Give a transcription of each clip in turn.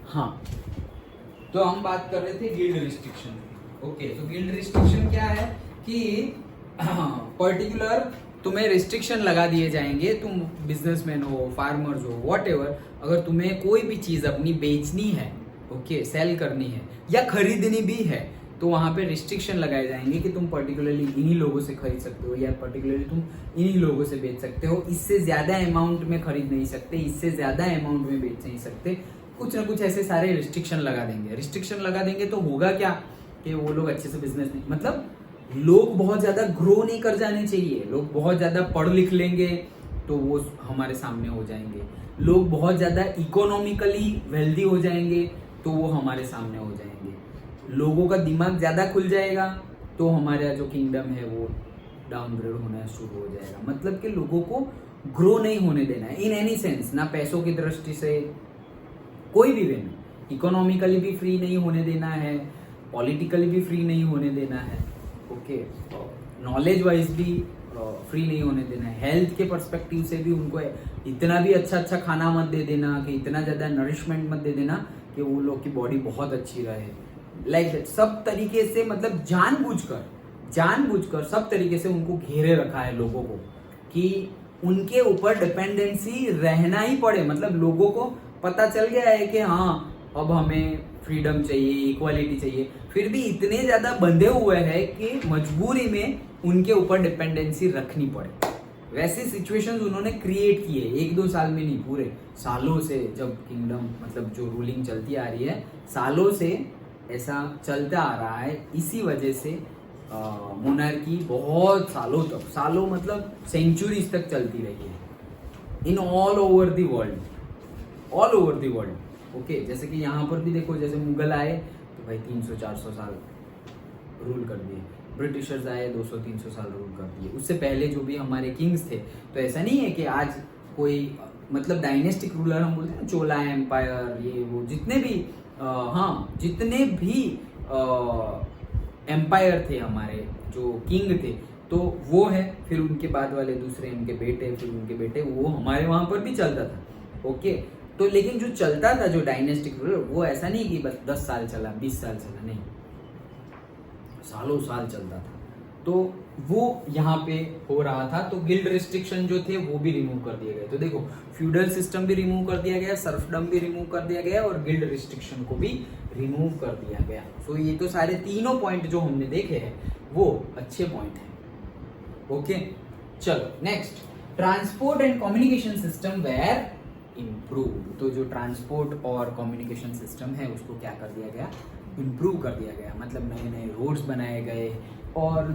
हाँ, तो हम बात कर रहे थे गिल्ड रिस्ट्रिक्शन। ओके, तो गिल्ड रिस्ट्रिक्शन क्या है कि पर्टिकुलर तुम्हें रिस्ट्रिक्शन लगा दिए जाएंगे। तुम बिजनेसमैन हो, फार्मर्स हो, व्हाटएवर, अगर तुम्हें कोई भी चीज अपनी बेचनी है, ओके, सेल करनी है या खरीदनी भी है, तो वहां पे रिस्ट्रिक्शन लगाए जाएंगे कि तुम पर्टिकुलरली इन्हीं लोगों से खरीद सकते हो या पर्टिकुलरली तुम इन्हीं लोगों से बेच सकते हो, इससे ज्यादा अमाउंट में खरीद नहीं सकते, इससे ज्यादा अमाउंट में बेच नहीं सकते, कुछ ना कुछ ऐसे सारे रिस्ट्रिक्शन लगा देंगे। रिस्ट्रिक्शन लगा देंगे तो होगा क्या कि वो लोग अच्छे से बिजनेस नहीं, मतलब लोग बहुत ज्यादा ग्रो नहीं कर जाने चाहिए। लोग बहुत ज्यादा पढ़ लिख लेंगे तो वो हमारे सामने हो जाएंगे, लोग बहुत ज्यादा इकोनॉमिकली वेल्दी हो जाएंगे तो वो हमारे सामने हो जाएंगे, लोगों का दिमाग ज्यादा खुल जाएगा तो हमारा जो किंगडम है वो डाउनग्रेड होना शुरू हो जाएगा। मतलब कि लोगों को ग्रो नहीं होने देना है इन एनी सेंस, ना पैसों की दृष्टि से, कोई भी वे में, इकोनॉमिकली भी फ्री नहीं होने देना है, पॉलिटिकली भी फ्री नहीं होने देना है, ओके, नॉलेज वाइज भी फ्री नहीं होने देना है, हेल्थ के पर्सपेक्टिव से भी उनको इतना भी अच्छा अच्छा खाना मत दे देना कि इतना ज्यादा नरिशमेंट मत दे देना कि वो लोग की बॉडी बहुत अच्छी रहे, लाइक दैट। सब तरीके से, मतलब जानबूझकर सब तरीके से उनको घेरे रखा है लोगों को कि उनके ऊपर डिपेंडेंसी रहना ही पड़े। मतलब लोगों को पता चल गया है कि हाँ अब हमें फ्रीडम चाहिए, इक्वालिटी चाहिए, फिर भी इतने ज्यादा बंधे हुए हैं कि मजबूरी में उनके ऊपर डिपेंडेंसी रखनी पड़े। वैसे सिचुएशंस उन्होंने क्रिएट किए, 1-2 साल में नहीं, पूरे सालों से, जब किंगडम मतलब जो रूलिंग चलती आ रही है, सालों से ऐसा चलता आ रहा है। इसी वजह से मोनार्की बहुत सालों तक, सालों मतलब सेंचुरीज तक चलती रही है in all over the world. Okay, जैसे कि यहाँ पर भी देखो, जैसे मुगल आए तो भाई 300-400 साल रूल कर दिए, ब्रिटिशर्स आए 200-300 साल रूल कर दिए, उससे पहले जो भी हमारे किंग्स थे। तो ऐसा नहीं है कि आज कोई, मतलब डायनेस्टिक रूलर हम बोलते हैं ना, चोला एम्पायर, ये वो जितने भी एम्पायर थे हमारे, जो किंग थे, तो वो है, फिर उनके बाद वाले दूसरे उनके बेटे, फिर उनके बेटे, वो हमारे वहां पर भी चलता था। ओके, तो लेकिन जो चलता था, जो डायनेस्टिक रूलर, वो ऐसा नहीं कि बस 10 साल चला, 20 साल चला, नहीं, सालों साल चलता था। तो वो यहाँ पे हो रहा था। तो गिल्ड रिस्ट्रिक्शन जो थे वो भी रिमूव कर दिए गए। तो देखो, फ्यूडल सिस्टम भी रिमूव कर दिया गया, सर्फडम भी रिमूव कर दिया गया और गिल्ड रिस्ट्रिक्शन को भी रिमूव कर दिया गया। तो ये तो सारे तीनों पॉइंट जो हमने देखे हैं वो अच्छे पॉइंट हैं। ओके, चलो next, transport and communication system were improve. तो जो ट्रांसपोर्ट और कम्युनिकेशन सिस्टम है उसको क्या कर दिया गया, इम्प्रूव कर दिया गया। मतलब नए नए रोड्स बनाए गए और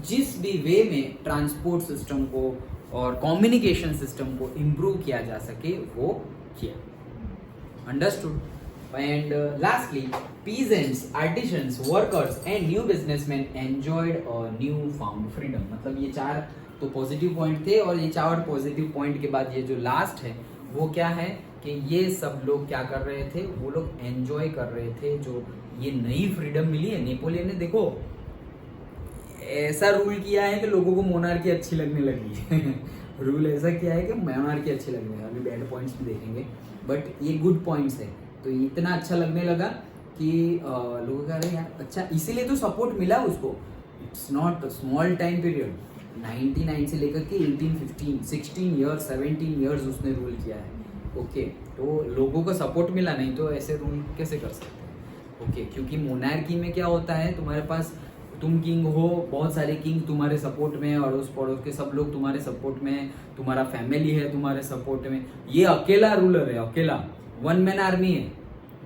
जिस भी वे में ट्रांसपोर्ट सिस्टम को और कम्युनिकेशन सिस्टम को इम्प्रूव किया जा सके वो किया। Understood? And lastly, peasants, artisans, workers and new businessmen enjoyed a new found freedom। मतलब ये 4 तो पॉजिटिव पॉइंट थे और ये 4 पॉजिटिव पॉइंट के बाद ये जो लास्ट है वो क्या है कि ये सब लोग क्या कर रहे थे, वो लोग एंजॉय कर रहे थे जो ये नई फ्रीडम मिली है। नेपोलियन ने देखो ऐसा रूल किया है कि लोगों को मोनार्की अच्छी लगने लगी है रूल ऐसा किया है कि मोनार्की अच्छी लगने लगी। अभी बैड पॉइंट्स भी देखेंगे बट ये गुड पॉइंट्स है। तो इतना अच्छा लगने लगा कि लोगों कह रहे हैं यार अच्छा, इसीलिए तो सपोर्ट मिला उसको। It's not small time period, 99 से लेकर के 18, 16 ईयर्स, 17 ईयर्स उसने रूल किया है। ओके, तो लोगों का सपोर्ट मिला, नहीं तो ऐसे रूल कैसे कर सकते हैं। ओके, क्योंकि मोनार्की में क्या होता है, तुम्हारे पास, तुम किंग हो, बहुत सारे किंग तुम्हारे सपोर्ट में है, अड़ोस पड़ोस के सब लोग तुम्हारे सपोर्ट में है, तुम्हारा फैमिली है तुम्हारे सपोर्ट में। ये अकेला रूलर है, अकेला 1 मैन आर्मी है।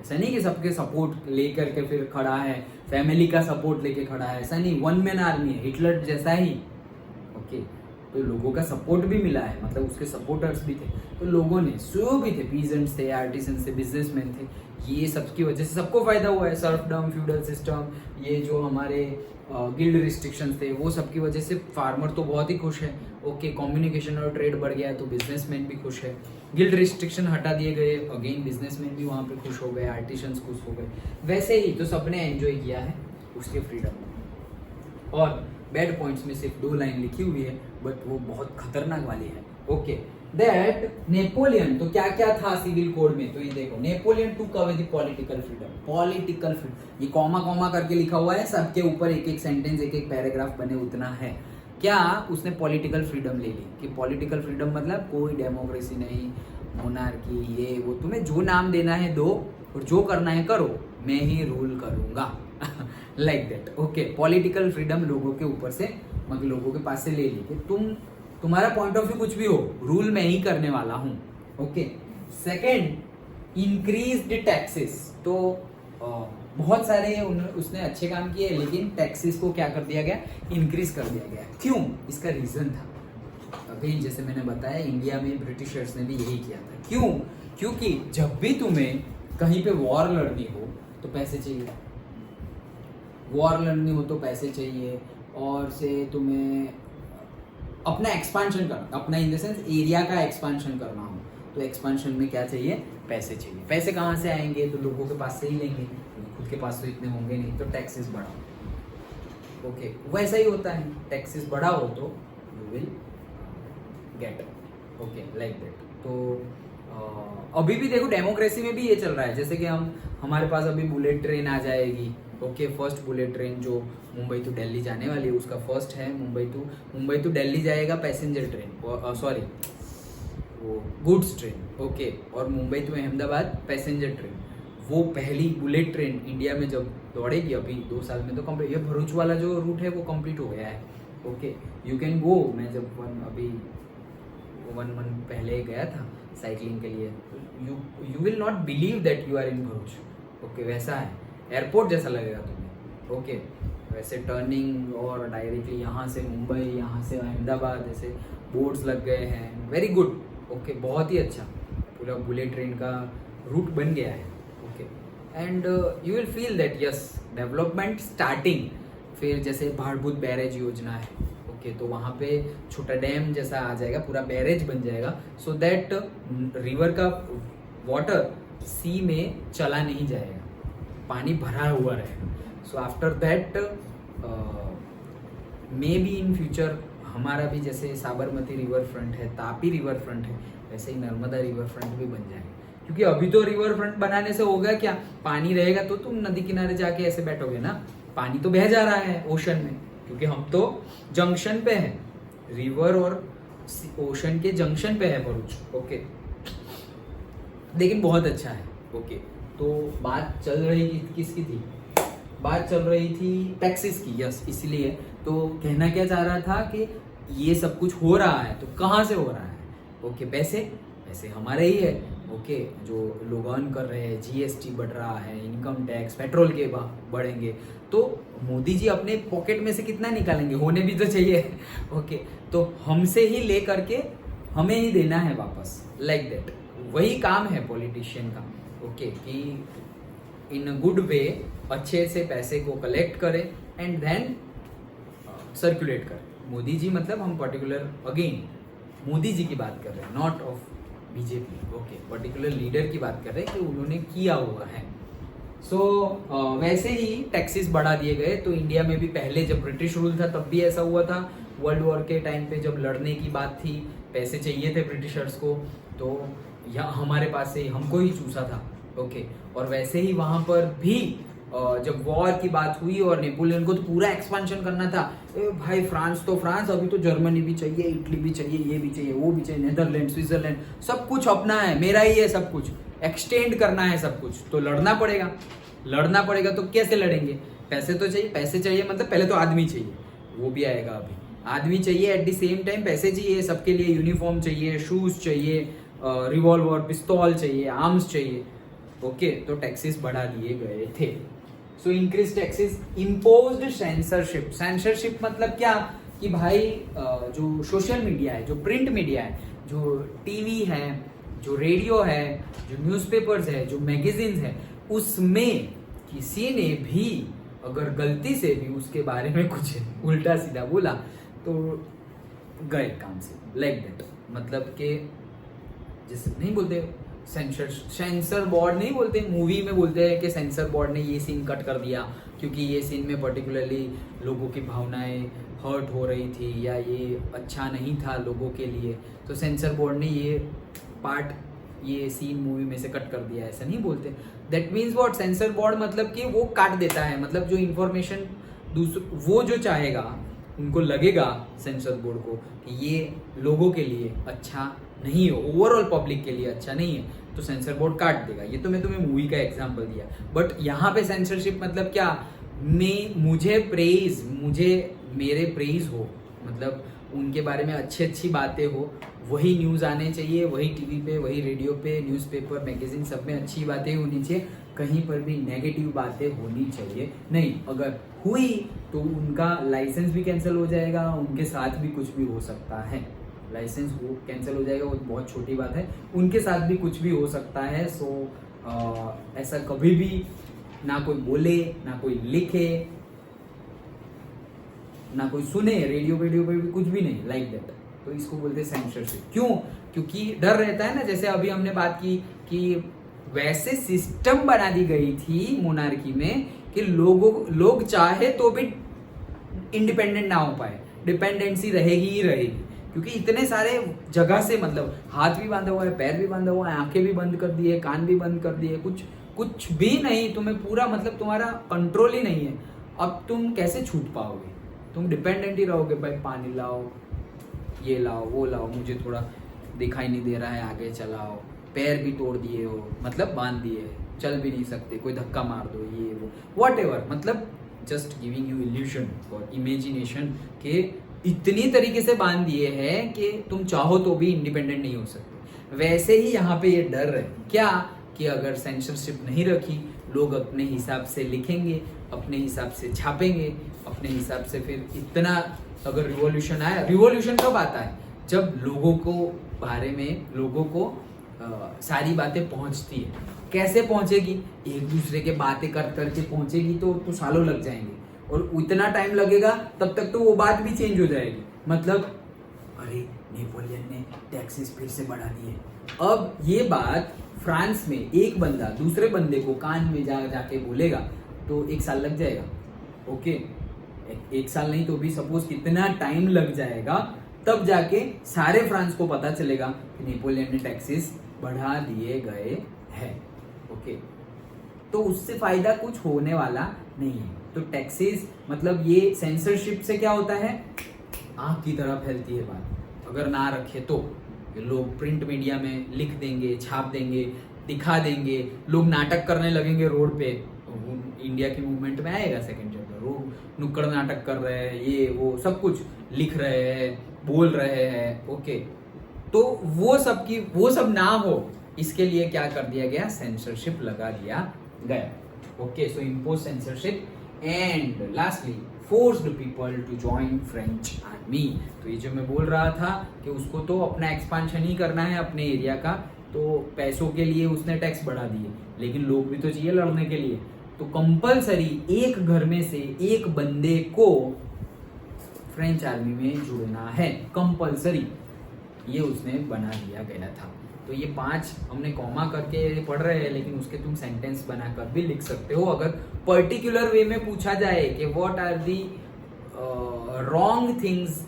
ऐसा नहीं कि सबके सपोर्ट लेकर के फिर खड़ा है, फैमिली का सपोर्ट लेके खड़ा है, ऐसा नहीं, 1 मैन आर्मी है, हिटलर जैसा ही। ओके, तो लोगों का सपोर्ट भी मिला है, मतलब उसके सपोर्टर्स भी थे। तो लोगों ने जो भी थे, पीजेंट्स थे, आर्टिसंस थे, बिजनेसमैन थे, ये सबकी वजह से सबको फायदा हुआ है। सर्फडम, फ्यूडल सिस्टम, ये जो हमारे गिल्ड रिस्ट्रिक्शंस थे, वो सबकी वजह से फार्मर तो बहुत ही खुश है। ओके, कम्युनिकेशन और ट्रेड बढ़ गया तो बिजनेसमैन भी खुश है। गिल्ड रिस्ट्रिक्शन हटा दिए गए, अगेन बिजनेसमैन भी वहाँ पे खुश हो गए, आर्टिशंस खुश हो गए। वैसे ही तो सबने एंजॉय किया है उसके फ्रीडम। और बैड पॉइंट्स में सिर्फ 2 लाइन लिखी हुई है बट वो बहुत खतरनाक वाली है। ओके, दैट नेपोलियन, तो क्या क्या था सिविल कोड में, तो ये देखो Napoleon to cover the political freedom, political freedom, ये कॉमा कॉमा करके लिखा हुआ है, सबके ऊपर एक एक सेंटेंस एक एक पैराग्राफ बने उतना है। क्या उसने पॉलिटिकल फ्रीडम ले ली, कि पॉलिटिकल फ्रीडम मतलब कोई डेमोक्रेसी नहीं, मोनार्की, ये वो, तुम्हें जो नाम देना है दो और जो करना है करो, मैं ही रूल करूंगा like that. Okay, political freedom लोगों के ऊपर से, मतलब लोगों के पास से ले ली कि तुम्हारा पॉइंट ऑफ व्यू कुछ भी हो, रूल मैं ही करने वाला हूं। Okay, second, increase the taxes, तो बहुत सारे उसने अच्छे काम किए, लेकिन टैक्सेस को क्या कर दिया गया, इंक्रीज कर दिया गया। क्यों, इसका रीजन था, अभी जैसे मैंने बताया इंडिया में ब्रिटिशर्स ने भी यही किया था। क्यों, क्योंकि जब भी तुम्हें कहीं पे वॉर लड़नी हो तो पैसे चाहिए, वॉर लड़नी हो तो पैसे चाहिए, और से तुम्हें अपना एक्सपांशन करना, अपना इन द सेंस एरिया का एक्सपांशन करना हो तो एक्सपांशन में क्या चाहिए, पैसे चाहिए। पैसे कहाँ से आएंगे, तो लोगों के पास से ही लेंगे, खुद के पास तो इतने होंगे नहीं, तो टैक्सेस बढ़ाओ। ओके, वैसा ही होता है, टैक्सेस बढ़ाओ तो you will get, okay like that. तो अभी भी देखो डेमोक्रेसी में भी ये चल रहा है, जैसे कि हमारे पास अभी बुलेट ट्रेन आ जाएगी। ओके, फर्स्ट बुलेट ट्रेन जो मुंबई टू दिल्ली जाने वाली है उसका फर्स्ट है, मुंबई टू दिल्ली जाएगा पैसेंजर ट्रेन, सॉरी वो गुड्स ट्रेन। ओके, और Mumbai to Ahmedabad passenger train, वो पहली बुलेट ट्रेन इंडिया में जब दौड़ेगी, अभी 2 साल में तो कंप्लीट, ये भरूच वाला जो रूट है वो कंप्लीट हो गया है। ओके, यू कैन गो, मैं जब अभी 1 मंथ पहले गया था साइकिलिंग के लिए, you will not believe that you are in Bharuch. Okay, वैसा है, एयरपोर्ट जैसा लगेगा तुम्हें। ओके, वैसे टर्निंग और डायरेक्टली यहाँ से मुंबई, यहाँ से अहमदाबाद, ऐसे बोर्ड्स लग गए हैं, वेरी गुड। ओके, बहुत ही अच्छा, पूरा बुलेट ट्रेन का रूट बन गया है। Okay, and you will feel that yes development starting. फिर जैसे भाड़भूत बैरेज योजना है, ओके, तो वहाँ पे छोटा डैम जैसा आ जाएगा, पूरा बैरेज बन जाएगा, सो दैट रिवर का वाटर सी में चला नहीं जाएगा, पानी भरा हुआ रहेगा। So after that may be in future हमारा भी जैसे साबरमती रिवर फ्रंट है, तापी रिवर फ्रंट है, वैसे ही नर्मदा रिवर फ्रंट भी बन जाए। क्योंकि अभी तो रिवर फ्रंट बनाने से होगा क्या, पानी रहेगा तो तुम नदी किनारे जाके ऐसे बैठोगे ना, पानी तो बह जा रहा है ओशन में, क्योंकि हम तो जंक्शन पे है, रिवर और ओशन के जंक्शन पे है भरूच। ओके, लेकिन बहुत अच्छा है। ओके, तो बात चल रही किसकी थी, बात चल रही थी टैक्सेस की, यस, इसलिए तो कहना क्या चाह रहा था कि ये सब कुछ हो रहा है तो कहाँ से हो रहा है। ओके, पैसे हमारे ही है। ओके, जो लोग अर्न कर रहे हैं, जीएसटी बढ़ रहा है, इनकम टैक्स, पेट्रोल के बढ़ेंगे, तो मोदी जी अपने पॉकेट में से कितना निकालेंगे, होने भी तो चाहिए। ओके, तो हमसे ही ले करके हमें ही देना है वापस, लाइक दैट। वही काम है पॉलिटिशियन का। ओके, कि इन गुड वे अच्छे से पैसे को कलेक्ट करें एंड देन सर्कुलेट करें। मोदी जी मतलब हम पर्टिकुलर अगेन मोदी जी की बात कर रहे हैं, not of BJP. Okay, particular leader की बात कर रहे हैं कि उन्होंने किया हुआ है। सो वैसे ही टैक्सेस बढ़ा दिए गए। तो इंडिया में भी पहले जब ब्रिटिश रूल था तब भी ऐसा हुआ था, वर्ल्ड वॉर के टाइम पे जब लड़ने की बात थी, पैसे चाहिए थे ब्रिटिशर्स को, तो यहाँ हमारे पास से हमको ही चूसा था। ओके, और वैसे ही वहाँ पर भी जब वॉर की बात हुई और नेपोलियन को तो पूरा एक्सपांशन करना था, भाई फ्रांस तो फ्रांस, अभी तो जर्मनी भी चाहिए, इटली भी चाहिए, ये भी चाहिए, वो भी चाहिए, नेदरलैंड, स्विट्जरलैंड, सब कुछ अपना है, मेरा ही है, सब कुछ एक्सटेंड करना है, सब कुछ तो लड़ना पड़ेगा। तो कैसे लड़ेंगे, पैसे तो चाहिए, पैसे चाहिए मतलब पहले तो आदमी चाहिए, वो भी आएगा अभी, आदमी चाहिए, एट द सेम टाइम पैसे चाहिए, सबके लिए यूनिफॉर्म चाहिए, शूज चाहिए, रिवॉल्वर, पिस्तौल चाहिए, आर्म्स चाहिए। ओके, तो टैक्सेस बढ़ा दिए गए थे। So increase taxes, imposed censorship मतलब क्या, कि भाई जो सोशल मीडिया है, जो प्रिंट मीडिया है, जो टीवी है, जो रेडियो है, जो न्यूज़पेपर्स है, जो मैगजीन्स है, उसमें किसी ने भी अगर गलती से भी उसके बारे में कुछ उल्टा सीधा बोला तो गए काम से, लाइक दैट। मतलब कि जैसे नहीं बोलते सेंसर बोर्ड नहीं बोलते, मूवी में बोलते हैं कि सेंसर बोर्ड ने ये सीन कट कर दिया क्योंकि ये सीन में पर्टिकुलरली लोगों की भावनाएं हर्ट हो रही थी या ये अच्छा नहीं था लोगों के लिए, तो सेंसर बोर्ड ने ये पार्ट, ये सीन मूवी में से कट कर दिया, ऐसा नहीं बोलते। That means what, sensor board मतलब कि वो काट देता है, मतलब जो इन्फॉर्मेशन वो जो चाहेगा, उनको लगेगा सेंसर बोर्ड को कि ये लोगों के लिए अच्छा नहीं है, ओवरऑल पब्लिक के लिए अच्छा नहीं है, तो सेंसर बोर्ड काट देगा। ये तो मैं तुम्हें मूवी का एग्जांपल दिया, बट यहाँ पे सेंसरशिप मतलब क्या, मुझे मेरे प्रेज हो, मतलब उनके बारे में अच्छी बातें हो, वही न्यूज़ आने चाहिए, वही टीवी पे, वही रेडियो पे, न्यूज़पेपर, मैगजीन, सब में अच्छी बातें होनी चाहिए, कहीं पर भी नेगेटिव बातें होनी चाहिए नहीं। अगर हुई तो उनका लाइसेंस भी कैंसिल हो जाएगा, उनके साथ भी कुछ भी हो सकता है। लाइसेंस वो कैंसिल हो जाएगा, वो बहुत छोटी बात है, उनके साथ भी कुछ भी हो सकता है। सो ऐसा कभी भी ना कोई बोले, ना कोई लिखे, ना कोई सुने, रेडियो पे भी कुछ भी नहीं, लाइक दैट। तो इसको बोलते हैं सेंसरशिप। क्यों? क्योंकि डर रहता है ना, जैसे अभी हमने बात की कि वैसे सिस्टम बना दी गई थी मोनार्की में कि लोग चाहे तो भी इंडिपेंडेंट ना हो पाए, डिपेंडेंसी रहेगी ही रहेगी, क्योंकि इतने सारे जगह से, मतलब हाथ भी बांधा हुआ है, पैर भी बांधा हुआ है, आंखें भी बंद कर दी है, कान भी बंद कर दिए, कुछ भी नहीं, तुम्हें पूरा, मतलब तुम्हारा कंट्रोल ही नहीं है। अब तुम कैसे छूट पाओगे? तुम डिपेंडेंट ही रहोगे, भाई पानी लाओ, ये लाओ, वो लाओ, मुझे थोड़ा दिखाई नहीं दे रहा है, आगे चलाओ, पैर भी तोड़ दिए हो, मतलब बांध दिए, चल भी नहीं सकते, कोई धक्का मार दो, ये वो व्हाटएवर, मतलब जस्ट गिविंग यू इल्यूशन और इमेजिनेशन के इतनी तरीके से बांध दिए हैं कि तुम चाहो तो भी इंडिपेंडेंट नहीं हो सकते। वैसे ही यहाँ पे ये डर है क्या, कि अगर सेंसरशिप नहीं रखी, लोग अपने हिसाब से लिखेंगे, अपने हिसाब से छापेंगे, अपने हिसाब से, फिर इतना, अगर रिवॉल्यूशन आया, रिवॉल्यूशन कब आता है? जब लोगों को बारे में, लोगों को सारी बातें पहुंचती है। कैसे पहुंचेगी? एक दूसरे के बातें कर करके पहुंचेगी, तो सालों लग जाएंगे, और इतना टाइम लगेगा, तब तक तो वो बात भी चेंज हो जाएगी। मतलब अरे नेपोलियन ने टैक्सेस फिर से बढ़ा दिए, अब ये बात फ्रांस में एक बंदा दूसरे बंदे को कान में जाके बोलेगा तो 1 साल लग जाएगा। ओके, 1 साल नहीं तो भी सपोज कितना टाइम लग जाएगा, तब जाके सारे फ्रांस को पता चलेगा कि नेपोलियन ने टैक्सेस बढ़ा दिए गए हैं। ओके, तो उससे फायदा कुछ होने वाला नहीं है। तो टैक्सेस, मतलब ये सेंसरशिप से क्या होता है, आग की तरह फैलती है बात। अगर ना रखे तो लोग प्रिंट मीडिया में लिख देंगे, छाप देंगे, दिखा देंगे, लोग नाटक करने लगेंगे रोड पे। इंडिया की मूवमेंट में आएगा सेकंड चैप्टर, लोग नुक्कड़ नाटक कर रहे हैं, ये वो सब कुछ लिख रहे हैं, बोल रहे हैं। ओके, तो वो सब ना हो, इसके लिए क्या कर दिया गया, सेंसरशिप लगा दिया गया। Okay, so impose censorship and lastly forced people to join French army. तो ये जो मैं बोल रहा था कि उसको तो अपना एक्सपांशन ही करना है अपने एरिया का, तो पैसों के लिए उसने टैक्स बढ़ा दिए, लेकिन लोग भी तो चाहिए लड़ने के लिए, तो कंपलसरी एक घर में से एक बंदे को फ्रेंच आर्मी में जुड़ना है, कंपलसरी, ये उसने बना दिया गया था। तो ये 5 हमने कॉमा करके पढ़ रहे हैं, लेकिन उसके तुम सेंटेंस बनाकर भी लिख सकते हो। अगर पर्टिकुलर वे में पूछा जाए कि what are the wrong things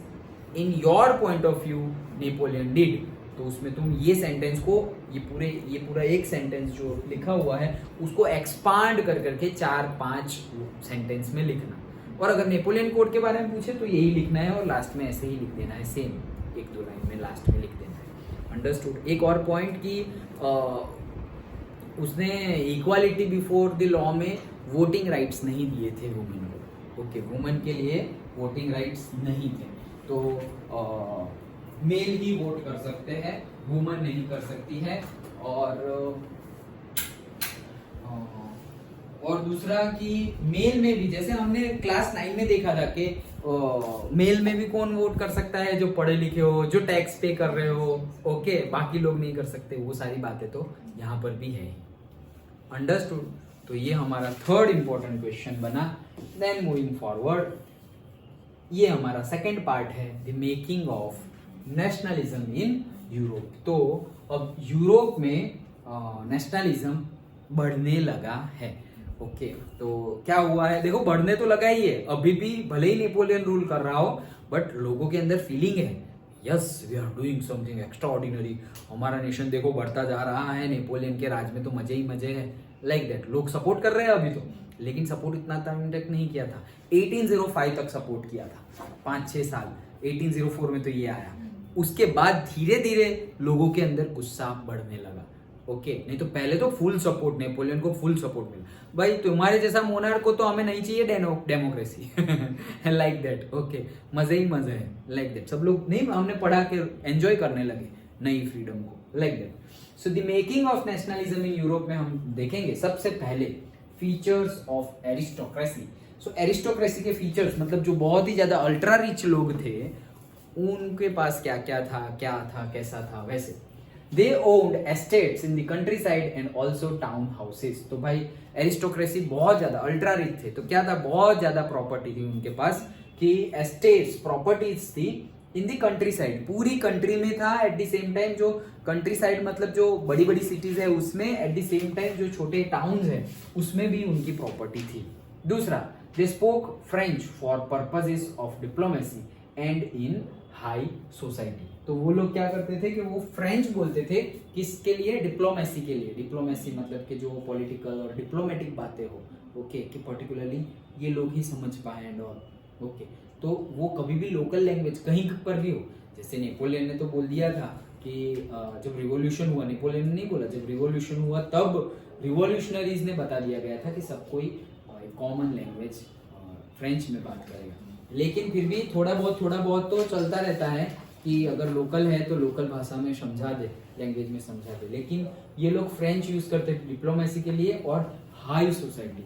in your point of view Napoleon did, तो उसमें तुम ये सेंटेंस को, ये पूरा एक सेंटेंस जो लिखा हुआ है उसको एक्सपांड कर करके 4-5 सेंटेंस में लिखना। और अगर नेपोलियन कोड के बारे में पूछे तो यही लिखना है, और लास्ट में ऐसे ही लिख देना है, सेम 1-2 लाइन में लास्ट में लिख देना है। अंडरस्टूड। एक और पॉइंट की उसने इक्वालिटी बिफोर द लॉ में वोटिंग राइट्स नहीं दिए थे वुमेन को। ओके, वुमेन के लिए वोटिंग राइट्स नहीं थे, तो मेल ही वोट कर सकते हैं, वुमेन नहीं कर सकती है। और दूसरा कि मेल में भी, जैसे हमने क्लास 9 में देखा था कि मेल में भी कौन वोट कर सकता है, जो पढ़े लिखे हो, जो टैक्स पे कर रहे हो। ओके, बाकी लोग नहीं कर सकते, वो सारी बातें तो यहाँ पर भी है। अंडरस्टूड। तो ये हमारा थर्ड इंपॉर्टेंट क्वेश्चन बना। देन मूविंग फॉरवर्ड, ये हमारा सेकंड पार्ट है, the making of nationalism in Europe. तो अब यूरोप में नेशनलिज्म बढ़ने लगा है। ओके, तो क्या हुआ है, देखो बढ़ने तो लगा ही है, अभी भी भले ही नेपोलियन रूल कर रहा हो, बट लोगों के अंदर फीलिंग है, yes we are doing something extraordinary, हमारा नेशन देखो बढ़ता जा रहा है, नेपोलियन के राज में तो मजे ही मजे है, लाइक दैट। लोग सपोर्ट कर रहे हैं अभी तो, लेकिन सपोर्ट इतना टाइम तक नहीं किया था। 1805 तक सपोर्ट किया था, 5-6 साल, 1804 में तो ये आया। उसके बाद धीरे धीरे लोगों के अंदर गुस्सा बढ़ने लगा। ओके, नहीं तो पहले तो फुल सपोर्ट, नेपोलियन को फुल सपोर्ट मिला, भाई तुम्हारे जैसा मोनार्क को तो हमें नहीं चाहिए डेमोक्रेसी, लाइक दैट। ओके, मजे ही मजे है, लाइक दैट। सब लोग नहीं, हमने पढ़ा के एंजॉय करने लगे नई फ्रीडम को, like that. So the making of nationalism in Europe में हम देखेंगे सबसे पहले features of aristocracy. So aristocracy के फीचर्स मतलब जो बहुत ही ज्यादा अल्ट्रा रिच लोग थे, उनके पास क्या क्या था, कैसा था, वैसे They owned estates in the countryside and also town houses। तो भाई एरिस्टोक्रेसी बहुत ज्यादा अल्ट्रा रिच थे, तो क्या था, बहुत ज्यादा प्रॉपर्टी थी उनके पास, कि एस्टेट्स प्रॉपर्टीज थी इन दी कंट्री साइड, पूरी कंट्री में था। एट द सेम टाइम जो कंट्री साइड मतलब जो बड़ी बड़ी सिटीज है उसमें, एट द सेम टाइम जो छोटे टाउन्स है उसमें भी उनकी प्रॉपर्टी थी। दूसरा, they spoke French for purposes of diplomacy and in high society. तो वो लोग क्या करते थे कि वो फ्रेंच बोलते थे, किसके लिए, डिप्लोमेसी के लिए। डिप्लोमेसी मतलब कि जो पॉलिटिकल और डिप्लोमेटिक बातें हो, ओके, कि पर्टिकुलरली ये लोग ही समझ पाए एंड ऑल। ओके, तो वो कभी भी लोकल लैंग्वेज कहीं पर भी हो, जैसे नेपोलियन ने तो बोल दिया था कि जब रिवॉल्यूशन हुआ, नेपोलियन ने नहीं बोला, जब रिवॉल्यूशन हुआ तब रिवॉल्यूशनरीज ने बता दिया गया था कि सब कोई कॉमन लैंग्वेज फ्रेंच में बात करेगा। लेकिन फिर भी थोड़ा बहुत तो चलता रहता है कि अगर लोकल है तो लोकल भाषा में समझा दे, लैंग्वेज में समझा दे। लेकिन ये लोग फ्रेंच यूज करते थे डिप्लोमेसी के लिए और हाई सोसाइटी।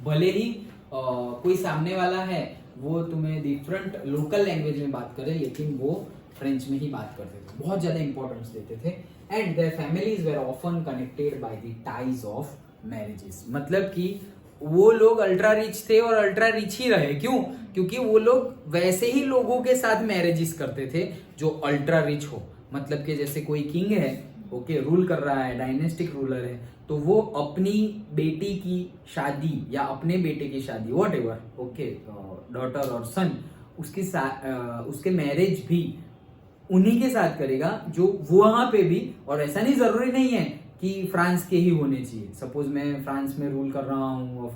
भले ही कोई सामने वाला है वो तुम्हें डिफरेंट लोकल लैंग्वेज में बात करे, लेकिन वो फ्रेंच में ही बात करते थे, बहुत ज्यादा इंपॉर्टेंस देते थे। And their families were often connected by the ties of marriages. मतलब कि वो लोग अल्ट्रा रिच थे और अल्ट्रा रिच ही रहे, क्यों, क्योंकि वो लोग वैसे ही लोगों के साथ मैरिजेस करते थे जो अल्ट्रा रिच हो। मतलब कि जैसे कोई किंग है, ओके, रूल कर रहा है, डायनेस्टिक रूलर है, तो वो अपनी बेटी की शादी या अपने बेटे की शादी, वॉट एवर, ओके, डॉटर और सन, उसके मैरिज भी उन्हीं के साथ करेगा जो वहां पे भी। और ऐसा नहीं, जरूरी नहीं है कि फ्रांस के ही होने चाहिए। सपोज मैं फ्रांस में रूल कर रहा हूँ और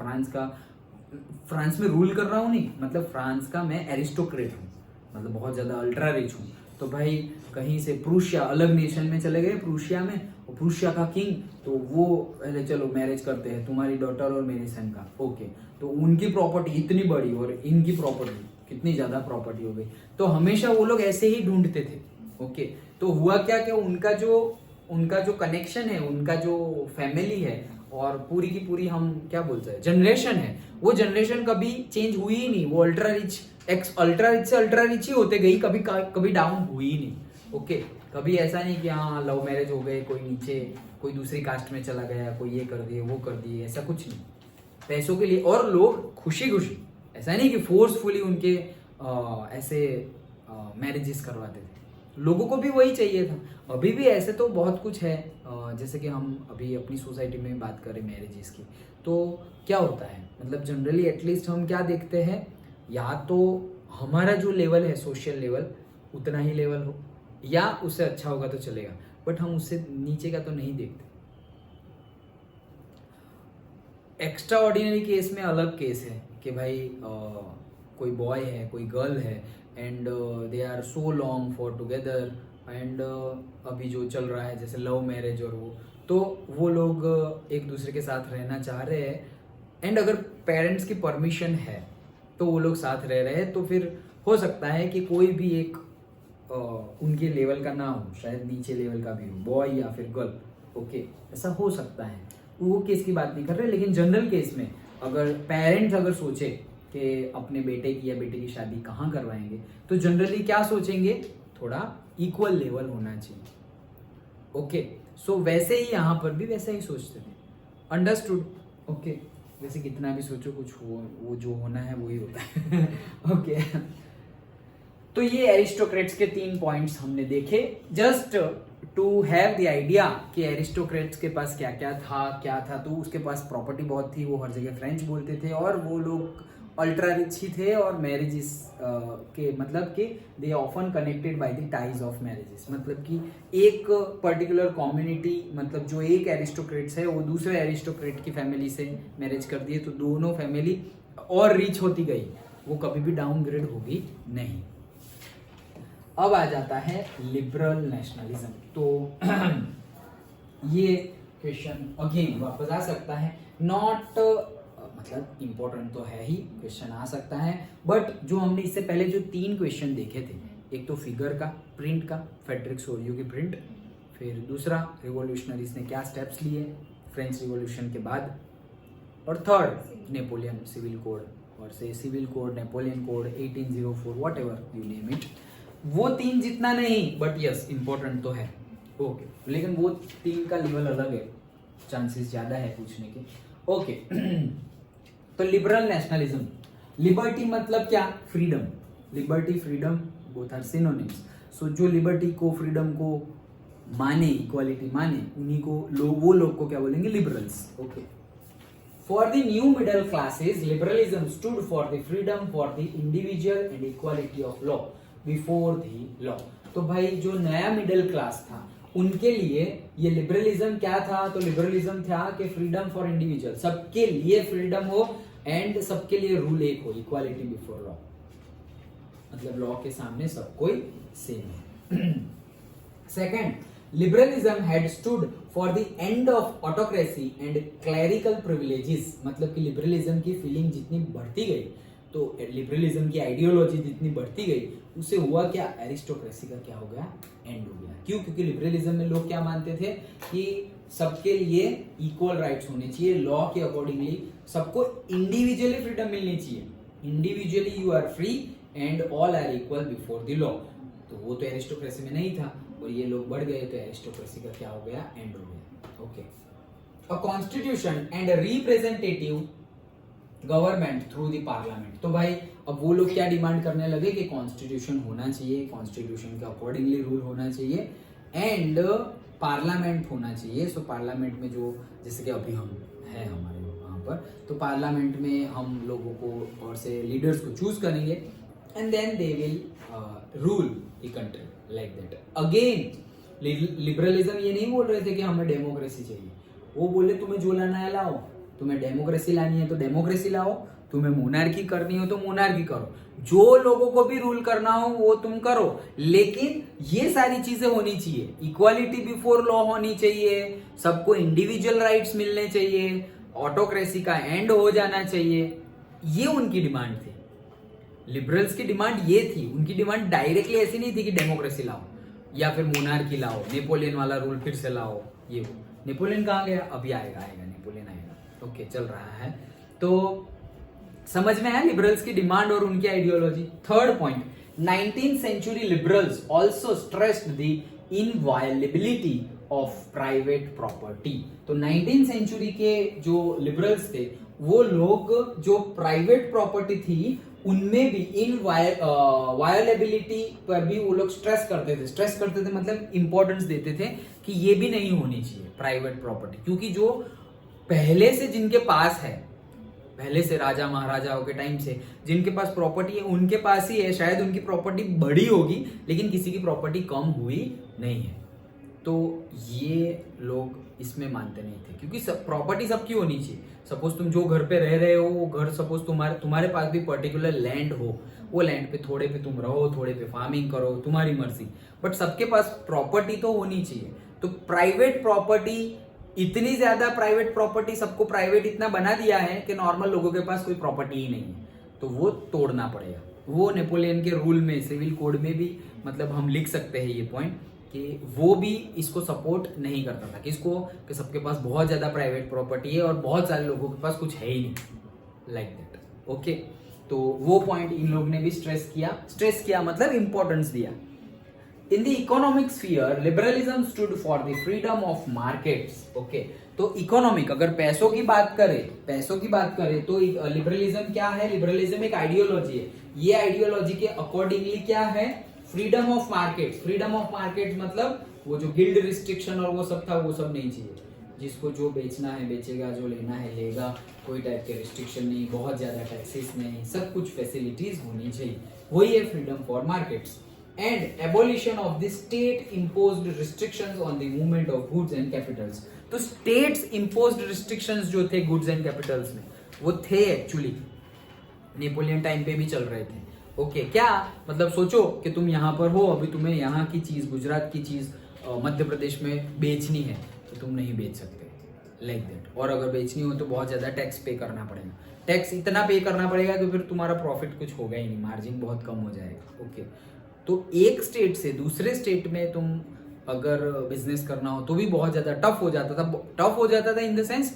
फ्रांस में रूल कर रहा हूँ नहीं, मतलब फ्रांस का मैं एरिस्टोक्रेट हूँ, मतलब बहुत ज्यादा अल्ट्रा रिच हूँ, तो भाई कहीं से प्रूशिया, अलग नेशन में चले गए प्रूशिया में, और प्रूशिया का किंग, तो वो पहले चलो मैरिज करते हैं तुम्हारी डॉटर और मेरे सन का, ओके, तो उनकी प्रॉपर्टी इतनी बड़ी और इनकी प्रॉपर्टी कितनी ज्यादा प्रॉपर्टी हो गई। तो हमेशा वो लोग ऐसे ही ढूंढते थे। ओके, तो हुआ क्या कि उनका जो कनेक्शन है, उनका जो फैमिली है और पूरी की पूरी हम क्या बोलते हैं जनरेशन है, वो जनरेशन कभी चेंज हुई ही नहीं। वो अल्ट्रा रिच से अल्ट्रा रिच ही होते गई, कभी डाउन हुई ही नहीं। ओके, कभी ऐसा नहीं कि हाँ लव मैरिज हो गए, कोई नीचे कोई दूसरी कास्ट में चला गया, कोई ये कर दिए वो कर दिए, ऐसा कुछ नहीं। पैसों के लिए, और लोग खुशी खुशी, ऐसा नहीं कि फोर्सफुली उनके ऐसे मैरिजेस करवाते थे, लोगों को भी वही चाहिए था। अभी भी ऐसे तो बहुत कुछ है, जैसे कि हम अभी अपनी सोसाइटी में बात करें मैरिजेस की, तो क्या होता है, मतलब जनरली एटलीस्ट हम क्या देखते हैं, या तो हमारा जो लेवल है सोशल लेवल उतना ही लेवल हो, या उससे अच्छा होगा तो चलेगा, बट हम उससे नीचे का तो नहीं देखते। एक्स्ट्रा ऑर्डिनरी केस में अलग केस है कि भाई कोई बॉय है, कोई गर्ल है, and they are so long for together, and अभी जो चल रहा है जैसे लव मैरिज और तो वो लोग एक दूसरे के साथ रहना चाह रहे हैं, एंड अगर पेरेंट्स की परमिशन है तो वो लोग साथ रह रहे हैं, तो फिर हो सकता है कि कोई भी एक उनके लेवल का ना हो, शायद नीचे लेवल का भी हो, बॉय या फिर गर्ल, ओके, ऐसा हो सकता है। वो केस की बात नहीं कर रहे, लेकिन जनरल केस में अगर पेरेंट्स अगर सोचे कि अपने बेटे की या बेटे की शादी कहाँ करवाएंगे, तो जनरली क्या सोचेंगे, थोड़ा इक्वल लेवल होना चाहिए। ओके, सो वैसे ही यहाँ पर भी वैसा ही सोचते थे, अंडरस्टूड। ओके, वैसे कितना भी सोचो कुछ हो, वो जो होना है वही होता है। ओके, तो ये एरिस्टोक्रेट्स के 3 पॉइंट्स हमने देखे, just to have the idea कि एरिस्टोक्रेट्स के पास क्या क्या था, तो उसके पास प्रॉपर्टी बहुत थी, वो हर जगह फ्रेंच बोलते थे और वो लोग अल्ट्रा रिच ही थे और मैरिजेस के मतलब कि they often connected by the ties of marriages, मतलब कि एक पर्टिकुलर कम्युनिटी, मतलब जो एक एरिस्टोक्रेट्स है वो दूसरे एरिस्टोक्रेट की फैमिली से मैरिज कर दिए तो दोनों फैमिली और रिच होती गई, वो कभी भी डाउनग्रेड होगी नहीं। अब आ जाता है लिबरल नेशनलिज्म। तो ये क्वेश्चन अगेन वापस आ सकता है, नॉट मतलब इम्पोर्टेंट तो है ही, क्वेश्चन आ सकता है, बट जो हमने इससे पहले जो 3 क्वेश्चन देखे थे, एक तो फिगर का, प्रिंट का, फेडरिक सोरियो की प्रिंट, फिर दूसरा रिवॉल्यूशनरीज ने क्या स्टेप्स लिए फ्रेंच रिवॉल्यूशन के बाद, और थर्ड नेपोलियन सिविल कोड, और से civil code, Napoleon code, 1804, whatever you name it, वो 3 जितना नहीं बट यस इंपॉर्टेंट तो है, ओके, लेकिन वो 3 का लेवल अलग है, चांसेस ज्यादा है पूछने के, ओके। तो लिबरल नेशनलिज्म, लिबर्टी मतलब क्या, freedom, liberty freedom both are synonyms, so जो लिबर्टी को फ्रीडम को माने, इक्वालिटी माने, उन्हीं को वो लोग को क्या बोलेंगे, liberals, okay. For the new middle classes, liberalism stood for the freedom for the individual and equality of law before the law. तो भाई जो नया मिडिल क्लास था उनके लिए ये लिबरलिज्म क्या था, तो लिबरलिज्म था कि फ्रीडम फॉर इंडिविजुअल, सबके लिए फ्रीडम हो एंड सबके लिए रूल एक हो, इक्वालिटी बिफोर लॉ, मतलब लॉ के सामने सब कोई सेम है। Second, liberalism had stood for the end of autocracy and clerical privileges, मतलब कि लिबरलिज्म की फीलिंग जितनी बढ़ती गई, तो लिबरलिज्म की आइडियोलॉजी जितनी बढ़ती गई, उससे हुआ क्या, एरिस्टोक्रेसी का क्या हो गया, एंड हो गया। क्यों? क्योंकि लिबरलिज्म में लोग क्या मानते थे कि सबके लिए इक्वल राइट्स होने चाहिए, लॉ के अकॉर्डिंगली सबको इंडिविजुअली फ्रीडम मिलनी चाहिए, individually you are free and all are equal before the law, तो वो तो एरिस्टोक्रेसी में नहीं था, और ये लोग बढ़ गए तो एरिस्टोक्रेसी का क्या हो गया, एंड हो गया, okay. A constitution and representative government through the parliament, तो भाई अब वो लोग क्या डिमांड करने लगे कि कॉन्स्टिट्यूशन होना चाहिए, कॉन्स्टिट्यूशन के अकॉर्डिंगली रूल होना चाहिए एंड पार्लियामेंट होना चाहिए। सो पार्लियामेंट में जो, जैसे कि अभी हम हैं हमारे वहाँ पर, तो पार्लियामेंट में हम लोगों को और से लीडर्स को चूज करेंगे and then they will rule the country like that. Again liberalism ये नहीं बोल रहे थे कि हमें डेमोक्रेसी चाहिए, वो बोले तुम्हें जो लाना है लाओ, तुम्हें डेमोक्रेसी लानी है तो डेमोक्रेसी लाओ, तुम्हें मोनार्की करनी हो तो मोनार्की करो, जो लोगों को भी रूल करना हो वो तुम करो, लेकिन ये सारी चीजें होनी चाहिए, इक्वालिटी बिफोर लॉ होनी चाहिए, सबको इंडिविजुअल राइट्स मिलने चाहिए, ऑटोक्रेसी का एंड हो जाना चाहिए, ये उनकी डिमांड थी। लिबरल्स की डिमांड ये थी, उनकी डिमांड डायरेक्टली ऐसी नहीं थी कि डेमोक्रेसी लाओ या फिर मोनार्की लाओ, नेपोलियन वाला रूल फिर से लाओ, ये नेपोलियन कहाँ गया, अभी आएगा नेपोलियन आएगा, ओके चल रहा है। तो समझ में आया लिबरल्स की डिमांड और उनकी ideology. Third point, 19th century liberals also stressed the inviolability of private property. तो 19th सेंचुरी के जो लिबरल्स थे वो लोग जो प्राइवेट प्रॉपर्टी थी उनमें भी इनवायलेबिलिटी पर भी वो लोग स्ट्रेस करते थे मतलब इंपॉर्टेंस देते थे कि ये भी नहीं होनी चाहिए प्राइवेट प्रॉपर्टी, क्योंकि जो पहले से जिनके पास है, पहले से राजा महाराजाओं के टाइम से जिनके पास प्रॉपर्टी है उनके पास ही है, शायद उनकी प्रॉपर्टी बड़ी होगी लेकिन किसी की प्रॉपर्टी कम हुई नहीं है, तो ये लोग इसमें मानते नहीं थे, क्योंकि सब प्रॉपर्टी सबकी होनी चाहिए। सपोज तुम जो घर पे रह रहे हो वो घर, सपोज तुम्हारे पास भी पर्टिकुलर लैंड हो, वो लैंड पे थोड़े पे तुम रहो, थोड़े पे फार्मिंग करो, तुम्हारी मर्जी, बट सबके पास प्रॉपर्टी तो होनी चाहिए। तो प्राइवेट प्रॉपर्टी, इतनी ज्यादा प्राइवेट प्रॉपर्टी, सबको प्राइवेट इतना बना दिया है कि नॉर्मल लोगों के पास कोई प्रॉपर्टी ही नहीं है, तो वो तोड़ना पड़ेगा। वो नेपोलियन के रूल में, सिविल कोड में भी मतलब हम लिख सकते हैं ये पॉइंट कि वो भी इसको सपोर्ट नहीं करता था, किसको, कि सबके पास बहुत ज्यादा प्राइवेट प्रॉपर्टी है और बहुत सारे लोगों के पास कुछ है ही नहीं, लाइक दैट, ओके। तो वो पॉइंट इन लोग ने भी स्ट्रेस किया मतलब इंपॉर्टेंस दिया। In the economic sphere, liberalism stood for the freedom of markets. Okay, तो इकोनॉमिक, अगर पैसों की बात करें तो लिबरलिज्म क्या है? लिबरलिज्म एक आइडियोलॉजी है। ये आइडियोलॉजी के अकॉर्डिंगली क्या है? Freedom of markets. Freedom of markets मतलब वो जो गिल्ड रिस्ट्रिक्शन और वो सब था, वो सब नहीं चाहिए। जिसको जो बेचना है बेचेगा, जो लेना है लेगा, कोई टाइप के रिस्ट्रिक्शन नहीं, बहुत ज़्यादा टैक्सेस नहीं, सब कुछ फैसिलिटीज होनी चाहिए। वही है freedom for markets. And abolition of the state imposed restrictions on the movement of goods and capitals. तो स्टेट्स इम्पोज्ड रिस्ट्रिक्शंस जो थे गुड्स एंड कैपिटल्स में, वो थे एक्चुअली नेपोलियन टाइम पे भी चल रहे थे। ओके, क्या मतलब सोचो कि तुम यहाँ पर हो, अभी तुम्हें यहाँ की चीज, गुजरात की चीज मध्य प्रदेश में बेचनी है, तो तुम नहीं बेच सकते, लाइक दैट। और अगर बेचनी हो तो बहुत ज्यादा टैक्स पे करना पड़ेगा। टैक्स इतना पे करना पड़ेगा कि फिर तुम्हारा प्रॉफिट कुछ होगा ही नहीं, मार्जिन बहुत कम हो जाएगा। ओके, तो एक स्टेट से दूसरे स्टेट में तुम अगर बिजनेस करना हो तो भी बहुत ज्यादा टफ हो जाता था। टफ हो जाता था इन द सेंस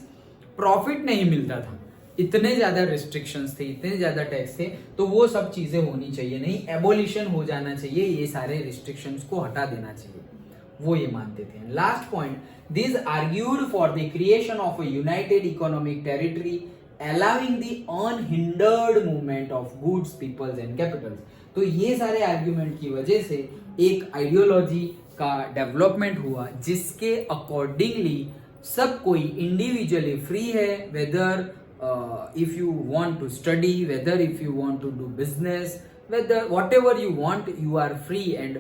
प्रॉफिट नहीं मिलता था, इतने ज्यादा रिस्ट्रिक्शंस थे, इतने ज्यादा टैक्स थे। तो वो सब चीजें होनी चाहिए, नहीं एबोलिशन हो जाना चाहिए, ये सारे रिस्ट्रिक्शंस को हटा देना चाहिए, वो ये मानते थे। Last point, this argued for the creation of a united economic territory allowing the unhindered movement of goods, peoples and capitals. तो ये सारे आर्ग्यूमेंट की वजह से एक आइडियोलॉजी का डेवलपमेंट हुआ जिसके अकॉर्डिंगली सब कोई इंडिविजुअली फ्री है, weather if you want to study, whether if you want to do business, whether whatever you want, you are free and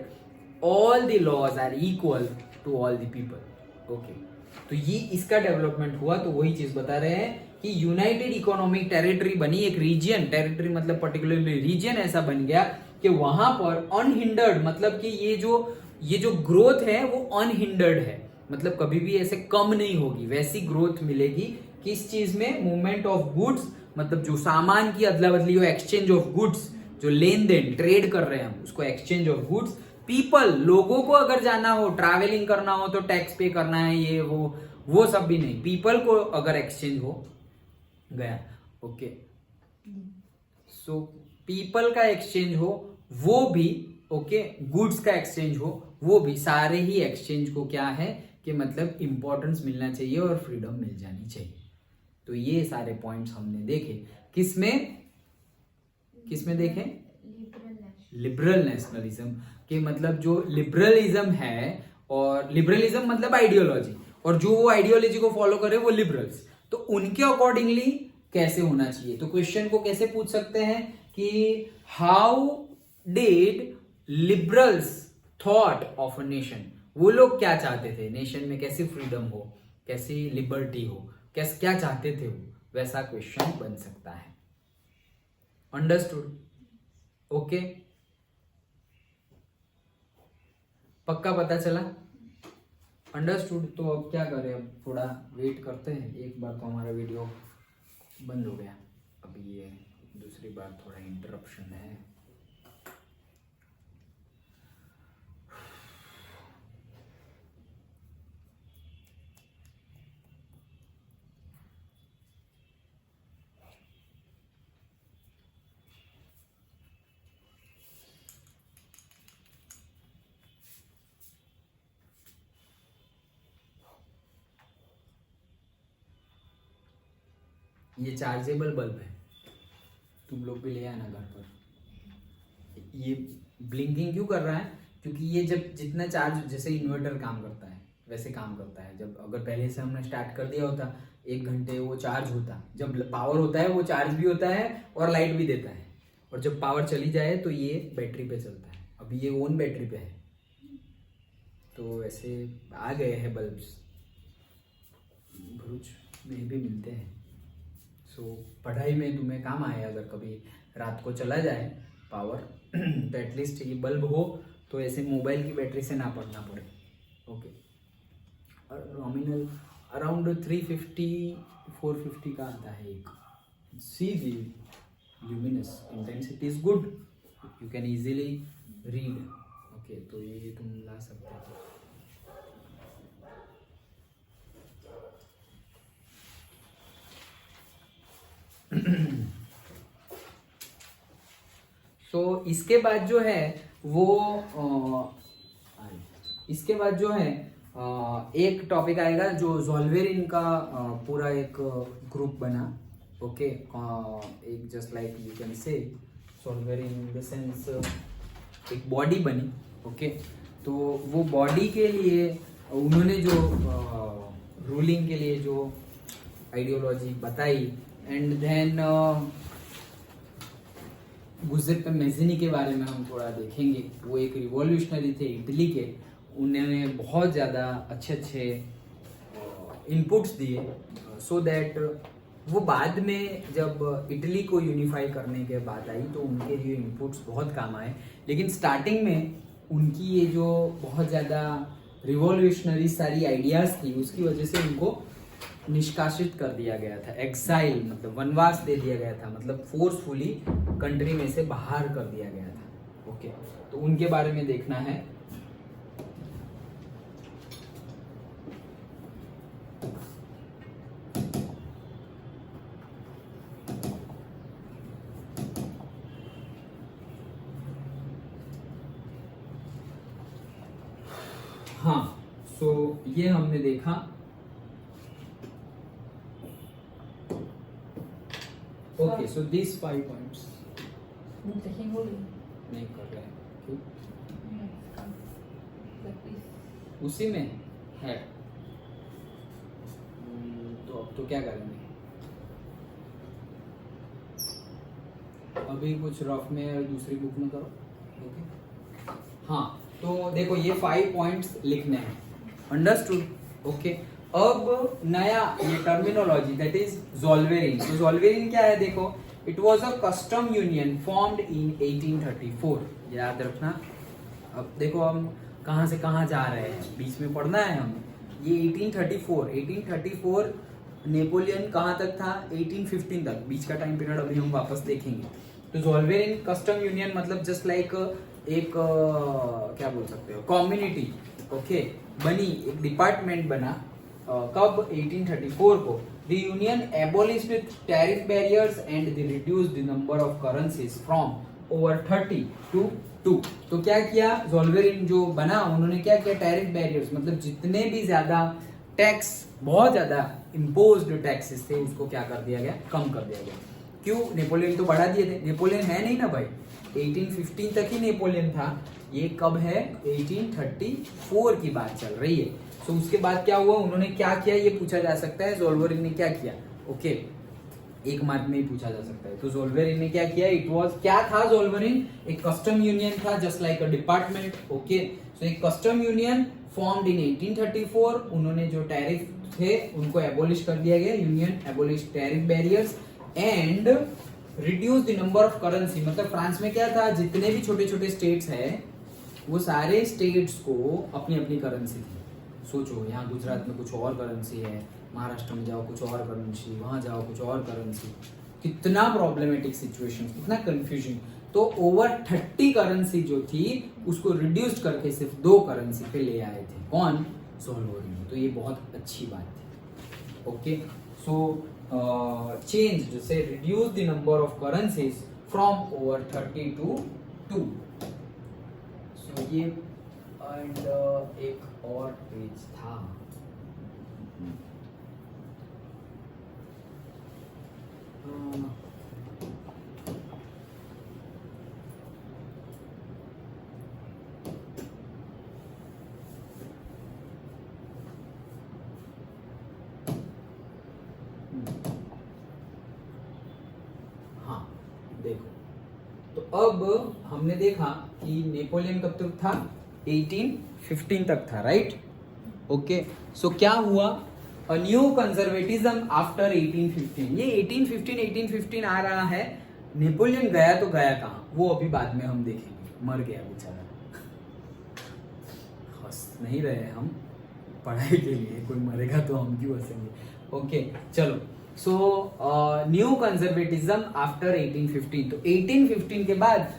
all the laws are equal to all the people. Okay, तो ये इसका development हुआ। तो वही चीज बता रहे हैं कि यूनाइटेड इकोनॉमिक टेरिटरी बनी, एक रीजन, टेरिटरी मतलब पर्टिकुलरली रीजन ऐसा बन गया कि वहां पर अनहिंडर्ड, मतलब कि ये जो ग्रोथ है वो अनहिंडर्ड है, मतलब कभी भी ऐसे कम नहीं होगी, वैसी ग्रोथ मिलेगी। किस चीज में? मूवमेंट ऑफ गुड्स, मतलब जो सामान की अदला बदली हो, एक्सचेंज ऑफ गुड्स, जो लेन देन ट्रेड कर रहे हैं हम उसको एक्सचेंज ऑफ गुड्स। पीपल, लोगों को अगर जाना हो, ट्रैवलिंग करना हो तो टैक्स पे करना है, ये वो सब भी नहीं। पीपल को अगर एक्सचेंज हो गया, ओके, सो पीपल का एक्सचेंज हो वो भी, ओके, गुड्स का एक्सचेंज हो वो भी, सारे ही एक्सचेंज को क्या है कि मतलब इंपॉर्टेंस मिलना चाहिए और फ्रीडम मिल जानी चाहिए। तो ये सारे पॉइंट्स हमने देखे। किसमें देखे? लिबरल नेशनलिज्म के मतलब जो लिबरलिज्म है, और लिबरलिज्म मतलब आइडियोलॉजी, और जो वो आइडियोलॉजी को फॉलो करे वो लिबरल्स, तो उनके अकॉर्डिंगली कैसे होना चाहिए। तो क्वेश्चन को कैसे पूछ सकते हैं कि how did liberals thought of a nation, वो लोग क्या चाहते थे, नेशन में कैसी फ्रीडम हो, कैसी लिबर्टी हो, क्या चाहते थे वो, वैसा क्वेश्चन बन सकता है। अंडरस्टूड? ओके, पक्का पता चला? अंडरस्टूड? तो अब क्या करें, अब थोड़ा वेट करते हैं। एक बार तो हमारा वीडियो बंद हो गया, अभी ये दूसरी बार थोड़ा इंटरप्शन है। ये चार्जेबल बल्ब है, तुम लोग भी ले आना घर पर। ये ब्लिंकिंग क्यों कर रहा है? क्योंकि ये जब जितना चार्ज, जैसे इन्वर्टर काम करता है वैसे काम करता है। जब अगर पहले से हमने स्टार्ट कर दिया होता, 1 घंटे वो चार्ज होता, जब पावर होता है वो चार्ज भी होता है और लाइट भी देता है, और जब पावर चली जाए तो ये बैटरी पे चलता है। अभी ये ओन बैटरी पे है, तो वैसे आ गए हैं बल्ब्स, भरूच में भी मिलते हैं। सो पढ़ाई में तुम्हें काम आए, अगर कभी रात को चला जाए पावर तो एटलीस्ट ये बल्ब हो, तो ऐसे मोबाइल की बैटरी से ना पढ़ना पड़े। ओके, और नॉमिनल अराउंड 350-450 का आता है एक। See the luminous intensity is good, you can easily read. Okay, तो ये तुम ला सकते हो। तो इसके बाद जो है वो इसके बाद जो है एक टॉपिक आएगा जो ज़ोल्वेरिन का पूरा एक ग्रुप बना। ओके, एक just like you can say Zollverein in the sense एक बॉडी बनी। ओके, तो वो बॉडी के लिए उन्होंने जो रूलिंग के लिए जो आइडियोलॉजी बताई, एंड देन गुज़ेप्पे मैज़िनी के बारे में हम थोड़ा देखेंगे। वो एक रिवॉल्यूशनरी थे इटली के, उन्होंने बहुत ज़्यादा अच्छे इनपुट्स दिए सो दैट वो बाद में जब इटली को यूनिफाई करने के बाद आई तो उनके ये इनपुट्स बहुत काम आए। लेकिन स्टार्टिंग में उनकी ये जो बहुत ज़्यादा रिवॉल्यूशनरी सारी आइडियाज़ थी उसकी वजह से उनको निष्कासित कर दिया गया था, एक्साइल मतलब वनवास दे दिया गया था, मतलब फोर्सफुली कंट्री में से बाहर कर दिया गया था। ओके, तो उनके बारे में देखना है। हाँ, सो ये हमने देखा। ओके, सो दिस 5 पॉइंट्स नहीं कर रहे हैं क्यों? उसी में है तो अब तो क्या करेंगे? अभी कुछ रफ में दूसरी बुक में करो। ओके, हाँ, तो देखो ये 5 पॉइंट्स लिखने हैं, अंडरस्टूड? ओके, अब नया ये टर्मिनोलॉजी दैट इज ज़ोल्वेरिन। तो ज़ोल्वेरिन क्या है? देखो, it was a custom union formed in 1834। याद रखना। अब देखो हम कहाँ से कहाँ जा रहे हैं, बीच में पढ़ना है हम। ये 1834 नेपोलियन कहाँ तक था? 1815 तक, बीच का टाइम पीरियड अभी हम वापस देखेंगे। तो ज़ोल्वेरिन कस्टम यूनियन मतलब जस्ट लाइक एक क्या बोल सकते हो, कम्युनिटी, ओके, बनी, एक डिपार्टमेंट बना। कब? 1834 को। The union एबोलिश्ड tariff barriers and the reduced the number of currencies from over 30 to 2। तो क्या किया ज़ोल्वेरिन जो बना, उन्होंने क्या किया? टैरिफ बैरियर्स मतलब जितने भी ज्यादा टैक्स, बहुत ज्यादा इम्पोज्ड टैक्सेस थे उसको क्या कर दिया गया? कम कर दिया गया। क्यों? नेपोलियन तो बढ़ा दिए थे। नेपोलियन है नहीं ना भाई, 1815 तक ही नेपोलियन था। ये कब है? 1834 की बात चल रही है। तो उसके बाद क्या हुआ, उन्होंने क्या किया, ये पूछा जा सकता है ज़ोल्वेरिन ने क्या किया। ओके, एक मार्क में ही पूछा जा सकता है। तो ज़ोल्वेरिन ने क्या किया? इट वाज, क्या था ज़ोल्वेरिन? एक कस्टम यूनियन था, just like a department. Okay, so एक कस्टम यूनियन फॉर्म्ड इन 1834। उन्होंने जो टैरिफ थे उनको एबोलिश कर दिया गया। Union abolish tariff barriers and reduce the number of currency. मतलब फ्रांस में क्या था, जितने भी छोटे छोटे स्टेट्स हैं वो सारे स्टेट्स को अपनी अपनी करेंसी थी। सोचो, यहाँ गुजरात में कुछ और करेंसी है, महाराष्ट्र में जाओ कुछ और करेंसी, वहां जाओ कुछ और करेंसी। कितना प्रॉब्लमेटिक सिचुएशन, कितना कंफ्यूजन। तो ओवर 30 करेंसी जो थी उसको रिड्यूस करके सिर्फ 2 करेंसी पे ले आए थे। कौन? ज़ोल्वेरिन। तो ये बहुत अच्छी बात थी। ओके, सो चेंज से reduce the number of currencies from over 30 to 2। सो ये एंड एक और पेज था, हाँ देखो, तो अब हमने देखा कि नेपोलियन कब तक था? 1815 तक था, राइट? ओके, सो क्या हुआ? A new conservatism after 1815। ये 1815 आ रहा है। नेपोलियन गया तो गया कहाँ, वो अभी बाद में हम देखेंगे। मर गया बेचारा। हंस नहीं रहे हम पढ़ाई के लिए, कोई मरेगा तो हम क्यों हंसेंगे। ओके, चलो। So new conservatism after 1815। तो 1815 के बाद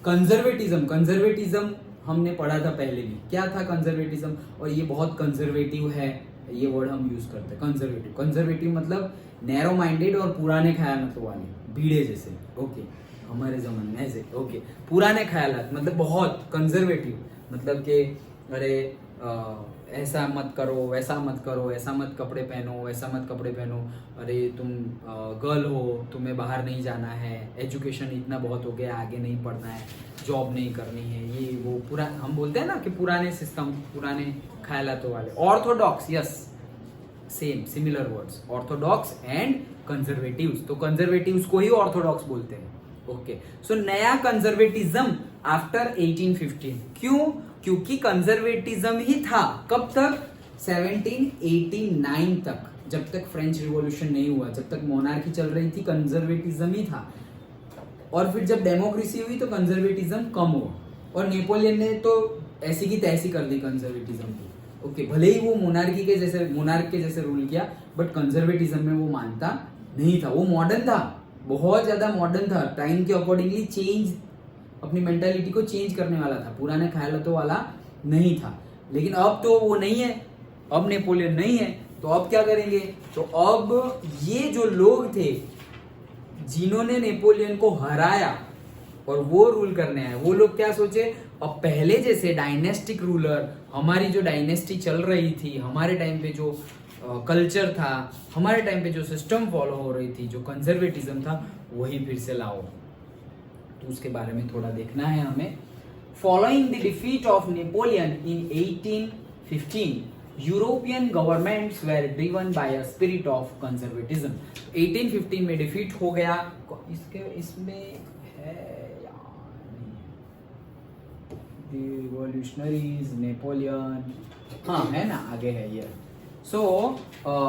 कंजर्वेटिज्म हमने पढ़ा था पहले भी। क्या था कंजर्वेटिज्म? और ये बहुत कंजर्वेटिव है, ये वर्ड हम यूज करते हैं, कंजर्वेटिव। कंजर्वेटिव मतलब नैरो माइंडेड और पुराने ख्यालात वाले, भीड़े जैसे। ओके, हमारे जमाने में ऐसे। ओके, पुराने ख्यालात मतलब बहुत कंजर्वेटिव, मतलब कि अरे ऐसा मत करो, वैसा मत करो, ऐसा मत कपड़े पहनो, वैसा मत कपड़े पहनो, अरे तुम गर्ल हो, तुम्हें बाहर नहीं जाना है, एजुकेशन इतना बहुत हो गया, आगे नहीं पढ़ना है, जॉब नहीं करनी है, ये वो पूरा हम बोलते हैं ना कि पुराने सिस्टम, पुराने ख्यालातों वाले। Orthodox, yes, same similar words, Orthodox and conservatives. तो कंजर्वेटिव्स को ही ऑर्थोडॉक्स बोलते हैं। ओके, सो नया कंजर्वेटिज्म आफ्टर 1815। क्यों? क्योंकि कंजर्वेटिज्म ही था कब तक? 1789 तक, जब तक फ्रेंच रिवॉल्यूशन नहीं हुआ, जब तक मोनार्की चल रही थी, कंजर्वेटिज्म ही था। और फिर जब डेमोक्रेसी हुई तो कंजर्वेटिज्म कम हुआ, और नेपोलियन ने तो ऐसी की तैसी कर दी कंजर्वेटिज्म की। ओके, भले ही वो मोनार्की के जैसे, मोनार्क के जैसे रूल किया, बट कंजर्वेटिज्म में वो मानता नहीं था। वो मॉडर्न था, बहुत ज्यादा मॉडर्न था, टाइम के अकॉर्डिंगली चेंज, अपनी मेंटालिटी को चेंज करने वाला था, पुराने ख्यालों वाला नहीं था। लेकिन अब तो वो नहीं है, अब नेपोलियन नहीं है, तो अब क्या करेंगे? तो अब ये जो लोग थे जिन्होंने नेपोलियन को हराया और वो रूल करने आए, वो लोग क्या सोचे? अब पहले जैसे डायनेस्टिक रूलर, हमारी जो डायनेस्टी चल रही थी, हमारे टाइम पे जो कल्चर था, हमारे टाइम पे जो सिस्टम फॉलो हो रही थी, जो कंजर्वेटिज्म था, वही फिर से लाओ। तो उसके बारे में थोड़ा देखना है हमें। Following the defeat of Napoleon in 1815, European governments were driven by a spirit of conservatism. 1815 में डिफीट हो गया, इसमें है रिवॉल्यूशनरीज, नेपोलियन, हाँ है ना, आगे है ये। So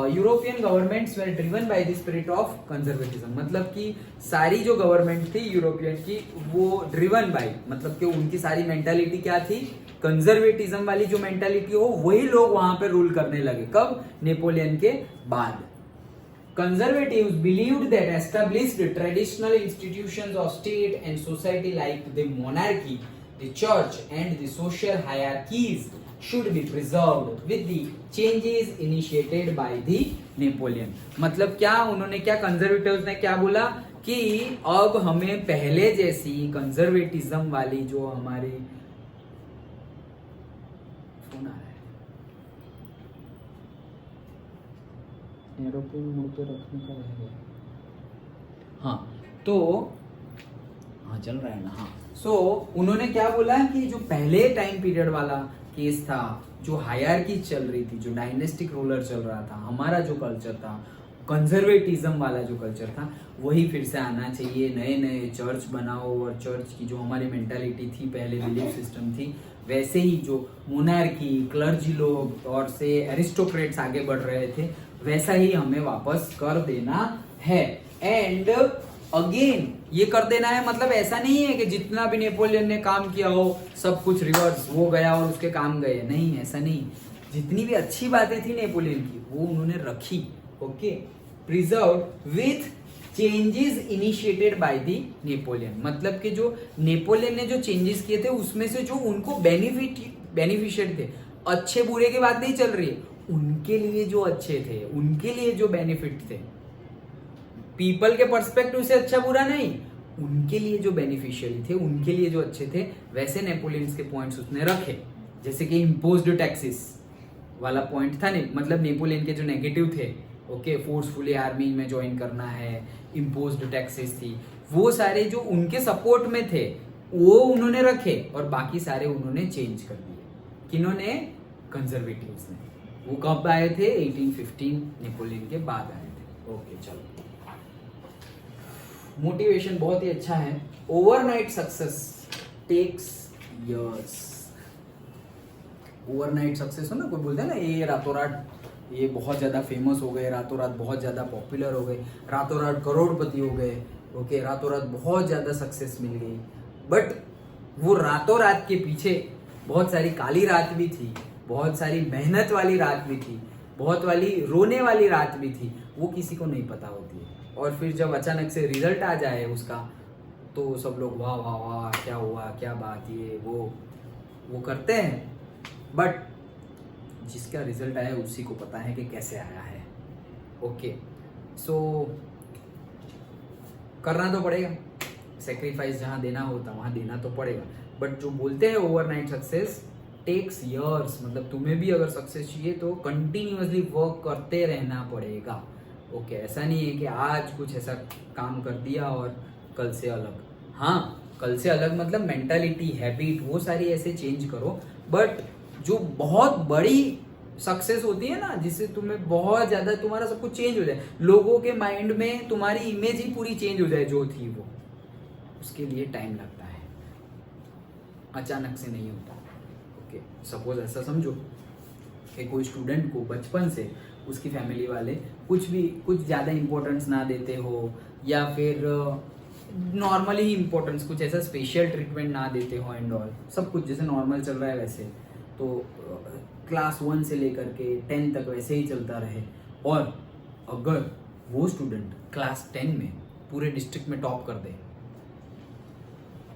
European governments were driven by the spirit of conservatism, मतलब कि सारी जो गवर्नमेंट थी यूरोपियन की, वो ड्रिवन बाय, मतलब कि उनकी सारी मेंटालिटी क्या थी? कंजर्वेटिज्म वाली जो मेंटालिटी हो, वही लोग वहां पे रूल करने लगे। कब? नेपोलियन के बाद। Conservatives believed that established traditional institutions of state and society like the monarchy, the church and the social hierarchies should be preserved with the changes initiated by the Napoleon। मतलब क्या उन्होंने, क्या conservatives ने क्या बोला कि अब हमें पहले जैसी कंजर्वेटिज्म वाली जो हमारी, फोन आ रहा है, एरोप्लेन मोड पे रखने का रहेगा, हाँ तो हाँ चल रहा है ना, हाँ। सो उन्होंने क्या बोला कि जो पहले टाइम पीरियड वाला केस था, जो हायरार्की चल रही थी, जो डायनेस्टिक रूलर चल रहा था, हमारा जो कल्चर था, कंजर्वेटिज्म वाला जो कल्चर था, वही फिर से आना चाहिए। नए नए चर्च बनाओ, और चर्च की जो हमारी मेंटालिटी थी, पहले बिलीफ सिस्टम थी, वैसे ही जो मोनार्की, क्लर्जी लोग और से एरिस्टोक्रेट्स आगे बढ़ रहे थे, वैसा ही हमें वापस कर देना है। एंड अगेन ये कर देना है, मतलब ऐसा नहीं है कि जितना भी नेपोलियन ने काम किया हो सब कुछ रिवर्स हो गया और उसके काम गए, नहीं, ऐसा नहीं। जितनी भी अच्छी बातें थी नेपोलियन की, वो उन्होंने रखी। Okay, preserve with changes initiated by the Napoleon, मतलब कि जो नेपोलियन ने जो चेंजेस किए थे, उसमें से जो उनको बेनिफिशियरी थे, अच्छे बुरे की बात नहीं चल रही है, उनके लिए जो अच्छे थे, उनके लिए जो बेनिफिट थे, पीपल के पर्सपेक्टिव से अच्छा बुरा नहीं, उनके लिए जो बेनिफिशियरी थे, उनके लिए जो अच्छे थे, वैसे नेपोलियन के पॉइंट्स उसने रखे। जैसे कि इम्पोज्ड टैक्सेस वाला पॉइंट था, नहीं मतलब नेपोलियन के जो नेगेटिव थे, ओके, फोर्सफुली आर्मी में ज्वाइन करना है, इम्पोज्ड टैक्सेस थी, वो सारे जो उनके सपोर्ट में थे वो उन्होंने रखे, और बाकी सारे उन्होंने चेंज कर दिए। किन्होंने? कंजर्वेटिव्स ने। वो कब आए थे? 1815 नेपोलियन के बाद आए थे। ओके चलो, मोटिवेशन बहुत ही अच्छा है। Overnight success takes years. Overnight success हो ना, कोई बोलते हैं ना ये रातों रात ये बहुत ज्यादा फेमस हो गए, रातों रात बहुत ज्यादा पॉपुलर हो गए, रातों रात करोड़पति हो गए, ओके, रातों रात बहुत ज्यादा सक्सेस मिल गई। बट वो रातों रात के पीछे बहुत सारी काली रात भी थी, बहुत सारी मेहनत वाली रात भी थी, बहुत वाली रोने वाली रात भी थी, वो किसी को नहीं पता होती है। और फिर जब अचानक से रिजल्ट आ जाए उसका, तो सब लोग वाह वाह वाह क्या हुआ, क्या बात, ये वो करते हैं। बट जिसका रिजल्ट आया उसी को पता है कि कैसे आया है। ओके, सो करना तो पड़ेगा, सेक्रीफाइस जहां देना होता वहां देना तो पड़ेगा। बट जो बोलते हैं ओवरनाइट सक्सेस, टेक्स ईयर्स, मतलब तुम्हें भी अगर सक्सेस चाहिए तो कंटिन्यूअसली वर्क करते रहना पड़ेगा। ओके, ऐसा नहीं है कि आज कुछ ऐसा काम कर दिया और कल से अलग। हाँ, कल से अलग मतलब मेंटालिटी, हैबिट, वो सारी ऐसे चेंज करो। बट जो बहुत बड़ी सक्सेस होती है ना, जिससे तुम्हें बहुत ज्यादा तुम्हारा सब कुछ चेंज हो जाए, लोगों के माइंड में तुम्हारी इमेज ही पूरी चेंज हो जाए जो थी वो, उसके लिए टाइम लगता है, अचानक से नहीं होता। ओके, सपोज ऐसा समझो कि कोई स्टूडेंट को बचपन से उसकी फैमिली वाले कुछ ज़्यादा इम्पोर्टेंस ना देते हो, या फिर नॉर्मली ही इम्पोर्टेंस, कुछ ऐसा स्पेशल ट्रीटमेंट ना देते हो एंड ऑल, सब कुछ जैसे नॉर्मल चल रहा है वैसे, तो क्लास 1 से लेकर के 10 तक वैसे ही चलता रहे, और अगर वो स्टूडेंट क्लास 10 में पूरे डिस्ट्रिक्ट में टॉप कर दे,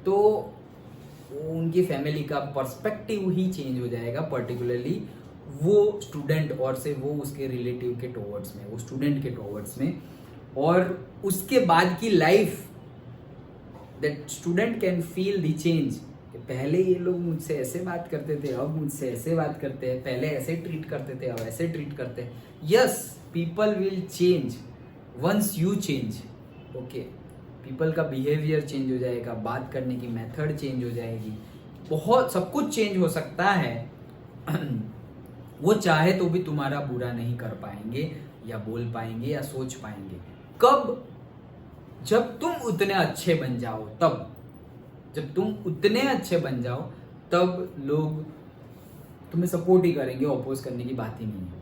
तो उनकी फैमिली का पर्सपेक्टिव ही चेंज हो जाएगा, पर्टिकुलरली वो स्टूडेंट और से वो उसके रिलेटिव के टुवर्ड्स में, वो स्टूडेंट के टुवर्ड्स में, और उसके बाद की life, that student can feel the change. पहले ये लोग मुझसे ऐसे बात करते थे, अब मुझसे ऐसे बात करते हैं, पहले ऐसे ट्रीट करते थे, अब ऐसे ट्रीट करते हैं। Yes, people will change once you change. Okay, people का बिहेवियर चेंज हो जाएगा, बात करने की मेथड चेंज हो जाएगी, बहुत सब कुछ चेंज हो सकता है। वो चाहे तो भी तुम्हारा बुरा नहीं कर पाएंगे, या बोल पाएंगे, या सोच पाएंगे। कब? जब तुम उतने अच्छे बन जाओ, तब। जब तुम उतने अच्छे बन जाओ तब लोग तुम्हें सपोर्ट ही करेंगे, ऑपोज करने की बात ही नहीं है।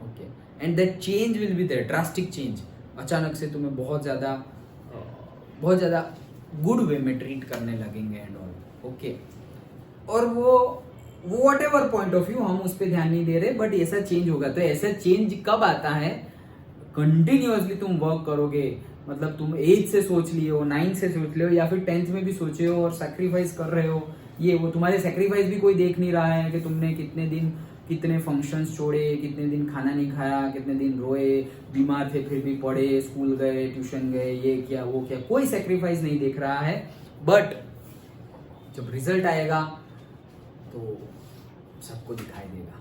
Okay, and that change will be there, drastic change. अचानक से तुम्हें बहुत ज़्यादा गुड वे में ट्रीट करने लगेंगे एंड ऑल। ओके, और वो what ever point of view, हम उस पर ध्यान नहीं दे रहे, बट ऐसा चेंज होगा। तो ऐसा चेंज कब आता है? कंटिन्यूअसली तुम वर्क करोगे, मतलब तुम 8 से सोच लिए हो, 9 से सोच लियो, या फिर 10th में भी सोचे हो और सैक्रिफाइस कर रहे हो, ये वो तुम्हारे सैक्रिफाइस भी कोई देख नहीं रहा है कि तुमने कितने दिन कितने फंक्शंस छोड़े, कितने दिन खाना नहीं खाया, कितने दिन रोए, बीमार थे फिर भी पढ़े, स्कूल गए, ट्यूशन गए, ये किया वो किया, कोई सैक्रिफाइस नहीं देख रहा है। बट जब रिजल्ट आएगा तो सबको दिखाई देगा।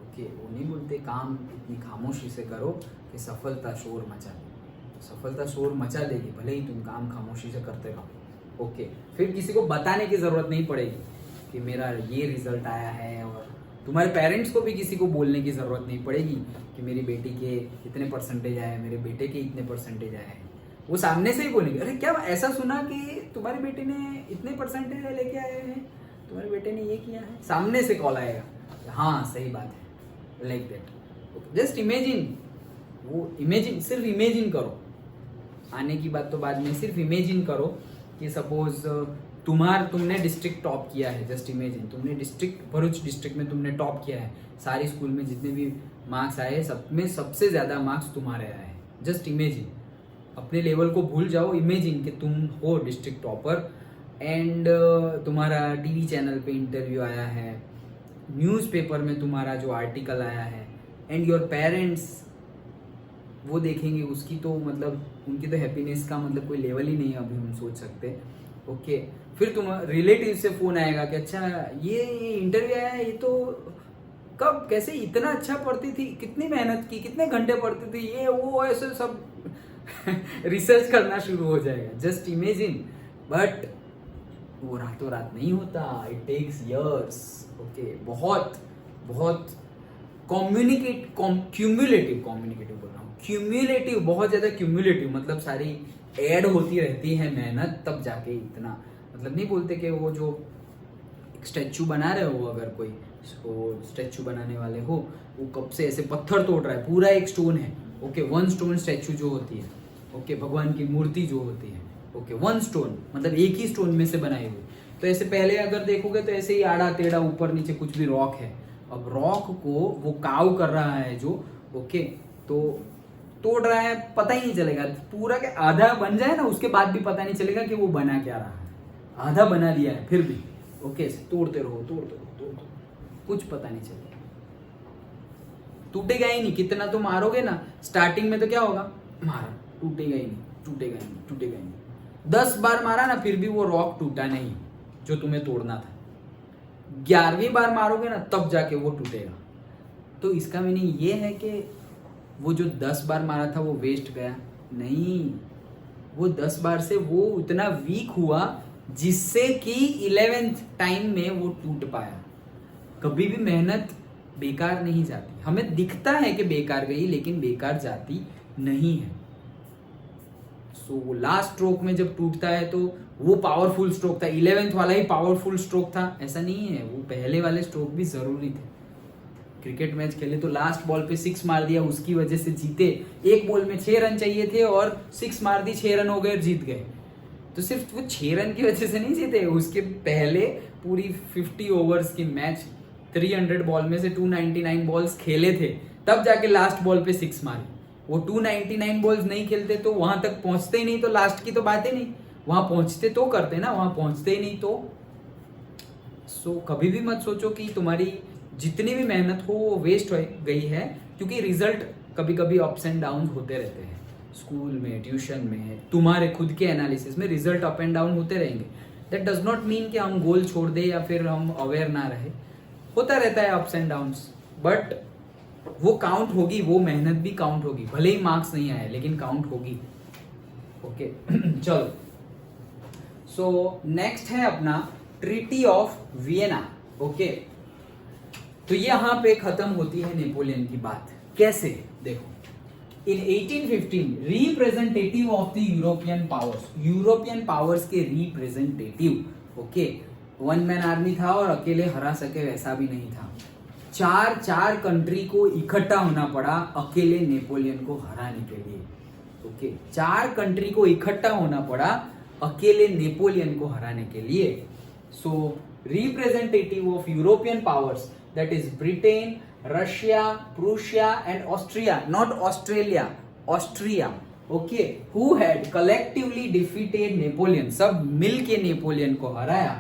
ओके, वो नहीं बोलते काम इतनी खामोशी से करो कि सफलता शोर मचा दे। सफलता शोर मचा देगी, भले ही तुम काम खामोशी से करते रहो। ओके, फिर किसी को बताने की जरूरत नहीं पड़ेगी कि मेरा ये रिजल्ट आया है, और तुम्हारे पेरेंट्स को भी किसी को बोलने की जरूरत नहीं पड़ेगी कि मेरी बेटी के इतने परसेंटेज आए, मेरे बेटे के इतने परसेंटेज आए हैं। वो सामने से ही बोलेंगे, अरे क्या ऐसा सुना कि तुम्हारी बेटी ने इतने परसेंटेज लेके आए हैं, तुम्हारे बेटे ने ये किया है, सामने से कॉल आएगा, हाँ सही बात है, लाइक दैट। जस्ट इमेजिन, वो इमेजिन, सिर्फ इमेजिन करो, आने की बात तो बाद में, सिर्फ इमेजिन करो कि सपोज तुमने डिस्ट्रिक्ट टॉप किया है। जस्ट इमेजिन, तुमने भरूच डिस्ट्रिक्ट में तुमने टॉप किया है, सारी स्कूल में जितने भी मार्क्स आए सब में सबसे ज्यादा मार्क्स तुम्हारे आए हैं। जस्ट इमेजिन, अपने लेवल को भूल जाओ, इमेजिन कि तुम हो डिस्ट्रिक्ट टॉपर, एंड तुम्हारा टीवी चैनल पे इंटरव्यू आया है, न्यूज़पेपर में तुम्हारा जो आर्टिकल आया है, एंड योर पेरेंट्स वो देखेंगे, उसकी तो मतलब उनकी तो हैप्पीनेस का मतलब कोई लेवल ही नहीं है अभी हम सोच सकते। ओके, फिर तुम रिलेटिव से फोन आएगा कि अच्छा ये इंटरव्यू आया है, ये तो कब कैसे इतना अच्छा पढ़ती थी, कितनी मेहनत की, कितने घंटे पढ़ती थी, ये वो ऐसे सब रिसर्च करना शुरू हो जाएगा। जस्ट इमेजिन, बट वो रातों रात नहीं होता, इट टेक्स इयर्स। ओके, बहुत क्यूमुलेटिव बोल रहा हूँ, क्यूमुलेटिव, बहुत ज्यादा क्यूमुलेटिव, मतलब सारी ऐड होती रहती है मेहनत, तब जाके इतना, मतलब नहीं बोलते कि वो जो स्टैचू बना रहे हो, अगर कोई स्टैचू बनाने वाले हो, वो कब से ऐसे पत्थर तोड़ रहा है, पूरा एक स्टोन है। ओके, 1 स्टोन स्टैचू जो होती है, ओके, भगवान की मूर्ति जो होती है, ओके, 1 स्टोन मतलब एक ही स्टोन में से बनाई हुई। तो ऐसे पहले अगर देखोगे तो ऐसे ही आड़ा टेढ़ा ऊपर नीचे कुछ भी रॉक है। अब रॉक को वो काव कर रहा है जो, ओके, तो तोड़ रहा है, पता ही नहीं चलेगा, पूरा के आधा बन जाए ना, उसके बाद भी पता नहीं चलेगा कि वो बना क्या रहा है। आधा बना दिया है फिर भी, ओके, तोड़ते रहो, कुछ पता नहीं चलेगा, टूटेगा ही नहीं। कितना तो मारोगे ना, स्टार्टिंग में तो क्या होगा, मारा, टूटेगा ही नहीं। 10 बार मारा ना, फिर भी वो रॉक टूटा नहीं जो तुम्हें तोड़ना था। 11वीं बार मारोगे ना तब जाके वो टूटेगा। तो इसका मीनिंग ये है कि वो जो 10 बार मारा था वो वेस्ट गया नहीं, वो 10 बार से वो उतना वीक हुआ जिससे कि 11th टाइम में वो टूट पाया। कभी भी मेहनत बेकार नहीं जाती, हमें दिखता है कि बेकार गई लेकिन बेकार जाती नहीं है। सो लास्ट स्ट्रोक में जब टूटता है तो वो पावरफुल स्ट्रोक था, 11th वाला ही पावरफुल स्ट्रोक था ऐसा नहीं है, वो पहले वाले स्ट्रोक भी जरूरी थे। क्रिकेट मैच खेले तो लास्ट बॉल पे 6 मार दिया, उसकी वजह से जीते। एक बॉल में 6 रन चाहिए थे और 6 मार दी, 6 रन हो गए, जीत गए। तो सिर्फ वो 6 रन की वजह से नहीं जीते, उसके पहले पूरी 50 ओवर्स की मैच 300 बॉल में से 299 बॉल्स खेले थे, तब जाके लास्ट बॉल पे 6 मारी। वो 299 बॉल्स नहीं खेलते तो वहां तक पहुंचते ही नहीं, तो लास्ट की तो बात ही नहीं। वहां पहुंचते तो करते ना, वहां पहुंचते ही नहीं तो। सो कभी भी मत सोचो कि तुम्हारी जितनी भी मेहनत हो वो वेस्ट हो गई है, क्योंकि रिजल्ट कभी कभी अप्स एंड डाउन होते रहते हैं। स्कूल में, ट्यूशन में, तुम्हारे खुद के एनालिसिस में रिजल्ट अप एंड डाउन होते रहेंगे। दैट डज नॉट मीन कि हम गोल छोड़ दे या फिर हम अवेयर ना रहे, होता रहता है अप्स एंड डाउन्स, बट वो काउंट होगी, वो मेहनत भी काउंट होगी, भले ही मार्क्स नहीं आए लेकिन काउंट होगी। ओके चलो, सो नेक्स्ट है अपना ट्रीटी ऑफ वियना। ओके, तो यहां पे खत्म होती है नेपोलियन की बात। कैसे? देखो, in 1815 representative of the European powers के representative, okay, one man army था और अकेले हरा सके वैसा भी नहीं था। चार कंट्री को इकट्ठा होना पड़ा अकेले नेपोलियन को हराने के लिए। ओके, 4 कंट्री को इकट्ठा होना पड़ा अकेले नेपोलियन को हराने के लिए। So representative of European powers, that is Britain, Russia, Prussia and Austria, not Australia, Austria, okay, who had collectively defeated Napoleon, सब मिलके नेपोलियन को हराया,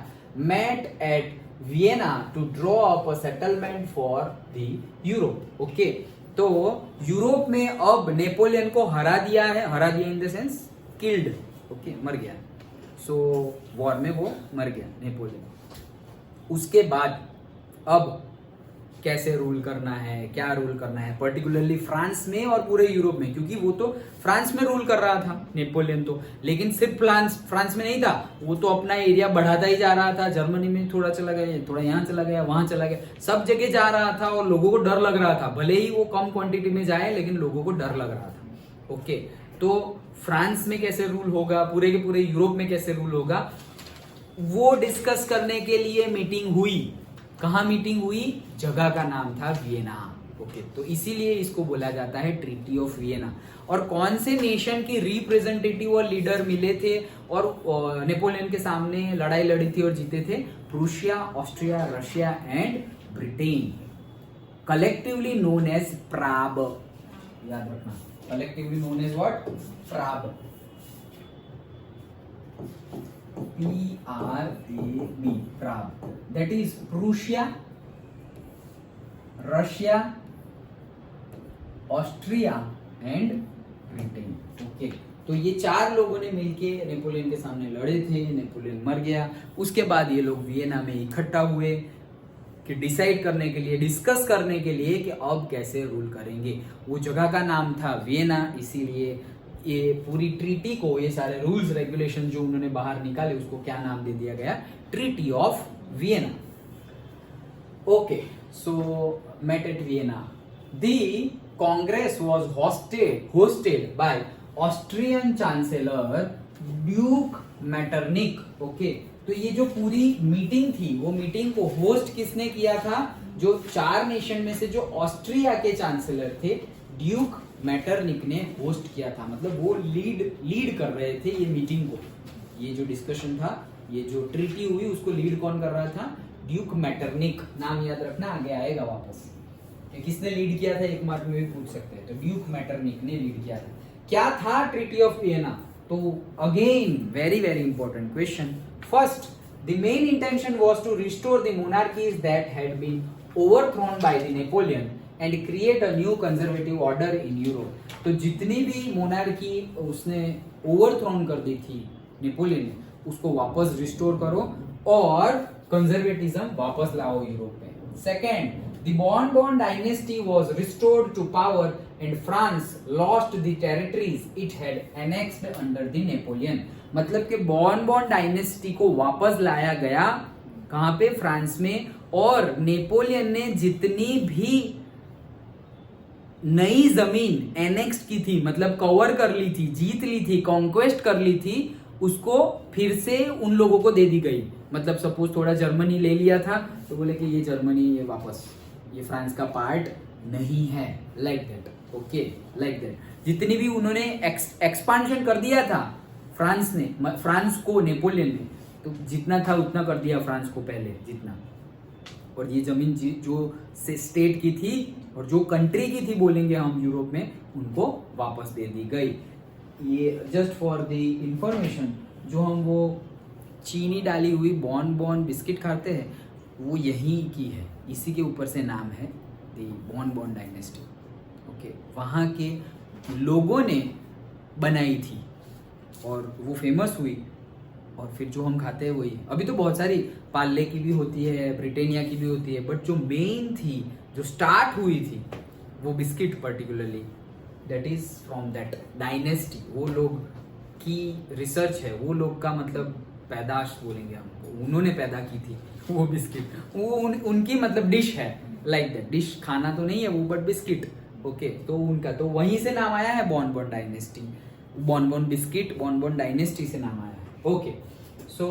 met at Vienna to draw up a settlement for the Europe, okay, तो Europe में अब Napoleon को हरा दिया इन द सेंस किल्ड, ओके, मर गया। सो वॉर में वो मर गया नेपोलियन। उसके बाद अब कैसे रूल करना है, क्या रूल करना है, पर्टिकुलरली फ्रांस में और पूरे यूरोप में, क्योंकि वो तो फ्रांस में रूल कर रहा था नेपोलियन तो, लेकिन सिर्फ फ्रांस में नहीं था, वो तो अपना एरिया बढ़ाता ही जा रहा था। जर्मनी में थोड़ा चला गया, थोड़ा यहाँ चला गया, वहां चला गया, सब जगह जा रहा था और लोगों को डर लग रहा था, भले ही वो कम क्वांटिटी में जाए लेकिन लोगों को डर लग रहा था। ओके, तो फ्रांस में कैसे रूल होगा, पूरे के पूरे यूरोप में कैसे रूल होगा, वो डिस्कस करने के लिए मीटिंग हुई। कहाँ मीटिंग हुई? जगह का नाम था वियना। ओके, तो इसीलिए इसको बोला जाता है ट्रीटी ऑफ वियना। और कौन से नेशन की रिप्रेजेंटेटिव और लीडर मिले थे और नेपोलियन के सामने लड़ाई लड़ी थी और जीते थे? Prussia, Austria, Russia and Britain, collectively known as PRAB. याद रखना, collectively known as what? PRAB, PRAB, PRAB. That is Prussia, Russia, Austria and Britain. Okay, तो ये 4 लोगों ने मिलके नेपोलियन के सामने लड़े थे, नेपोलियन मर गया। उसके बाद ये लोग वियना में इकट्ठा हुए कि डिसाइड करने के लिए, डिस्कस करने के लिए कि अब कैसे रूल करेंगे। वो जगह का नाम था वियना, इसीलिए ये पूरी ट्रीटी को, ये सारे रूल्स रेगुलेशन जो उन्होंने बाहर निकाले उसको क्या नाम दे दिया गया? Treaty of Vienna. Okay, so met at Vienna. The Congress was hosted by Austrian Chancellor Duke Metternich. Okay, तो ये जो पूरी मीटिंग थी, वो मीटिंग को होस्ट किसने किया था? जो 4 नेशन में से जो ऑस्ट्रिया के चांसलर थे, ड्यूक मैटरनिक ने होस्ट किया था। मतलब वो लीड कर रहे थे ये मीटिंग को। ये जो डिस्कशन था, ये जो ट्रीटी हुई, उसको लीड कौन कर रहा था? Duke Metternich. नाम याद रखना, आगे आएगा वापस। किसने लीड किया था? 1 मार्क में भी पूछ सकते हैं। तो ड्यूक मैटरनिक ने लीड किया था। क्या था ट्रीटी ऑफ वियना? तो again very very important question. First, the main intention was to restore the monarchies that had been overthrown by the Napoleon and create a new conservative order in Europe. तो जितनी भी monarchy उसने overthrown कर दी थी Napoleon ने, उसको वापस restore करो और कंजर्वेटिज्म वापस लाओ यूरोप में। Second, the Bourbon dynasty was restored to power and France lost the territories it had annexed under the Napoleon. मतलब कि बॉर्बन डायनेस्टी को वापस लाया गया कहां पे, फ्रांस में, और नेपोलियन ने जितनी भी नई जमीन एनेक्स की थी, मतलब कवर कर ली थी, जीत ली थी, कॉन्क्वेस्ट कर ली थी, उसको फिर से उन लोगों को दे दी गई। मतलब सपोज थोड़ा जर्मनी ले लिया था तो बोले कि ये जर्मनी ये वापस, ये फ्रांस का पार्ट नहीं है, like that. Okay, like that. जितनी भी उन्होंने एक्सपांशन कर दिया था फ्रांस ने, फ्रांस को नेपोलियन ने, तो जितना था उतना कर दिया फ्रांस को पहले जितना, और ये जमीन जो स्टेट की थी और जो कंट्री की थी बोलेंगे हम यूरोप में, उनको वापस दे दी गई। ये जस्ट फॉर द इंफॉर्मेशन, जो हम वो चीनी डाली हुई बॉन बिस्किट खाते हैं वो यहीं की है, इसी के ऊपर से नाम है द बॉन डायनेस्टी। ओके, वहाँ के लोगों ने बनाई थी और वो फेमस हुई, और फिर जो हम खाते हैं वही। अभी तो बहुत सारी पार्ले की भी होती है, ब्रिटानिया की भी होती है, बट जो मेन थी, जो स्टार्ट हुई थी वो biscuit particularly, that is from that dynasty. वो लोग की रिसर्च है, वो लोग का मतलब पैदाश बोलेंगे हम, उन्होंने पैदा की थी वो बिस्किट, वो उनकी मतलब डिश है, लाइक दैट। डिश खाना तो नहीं है वो, बट बिस्किट। ओके, तो उनका तो वहीं से नाम आया है बॉन डायनेस्टी, बॉन बिस्किट बॉन डायनेस्टी से नाम आया है। Okay, so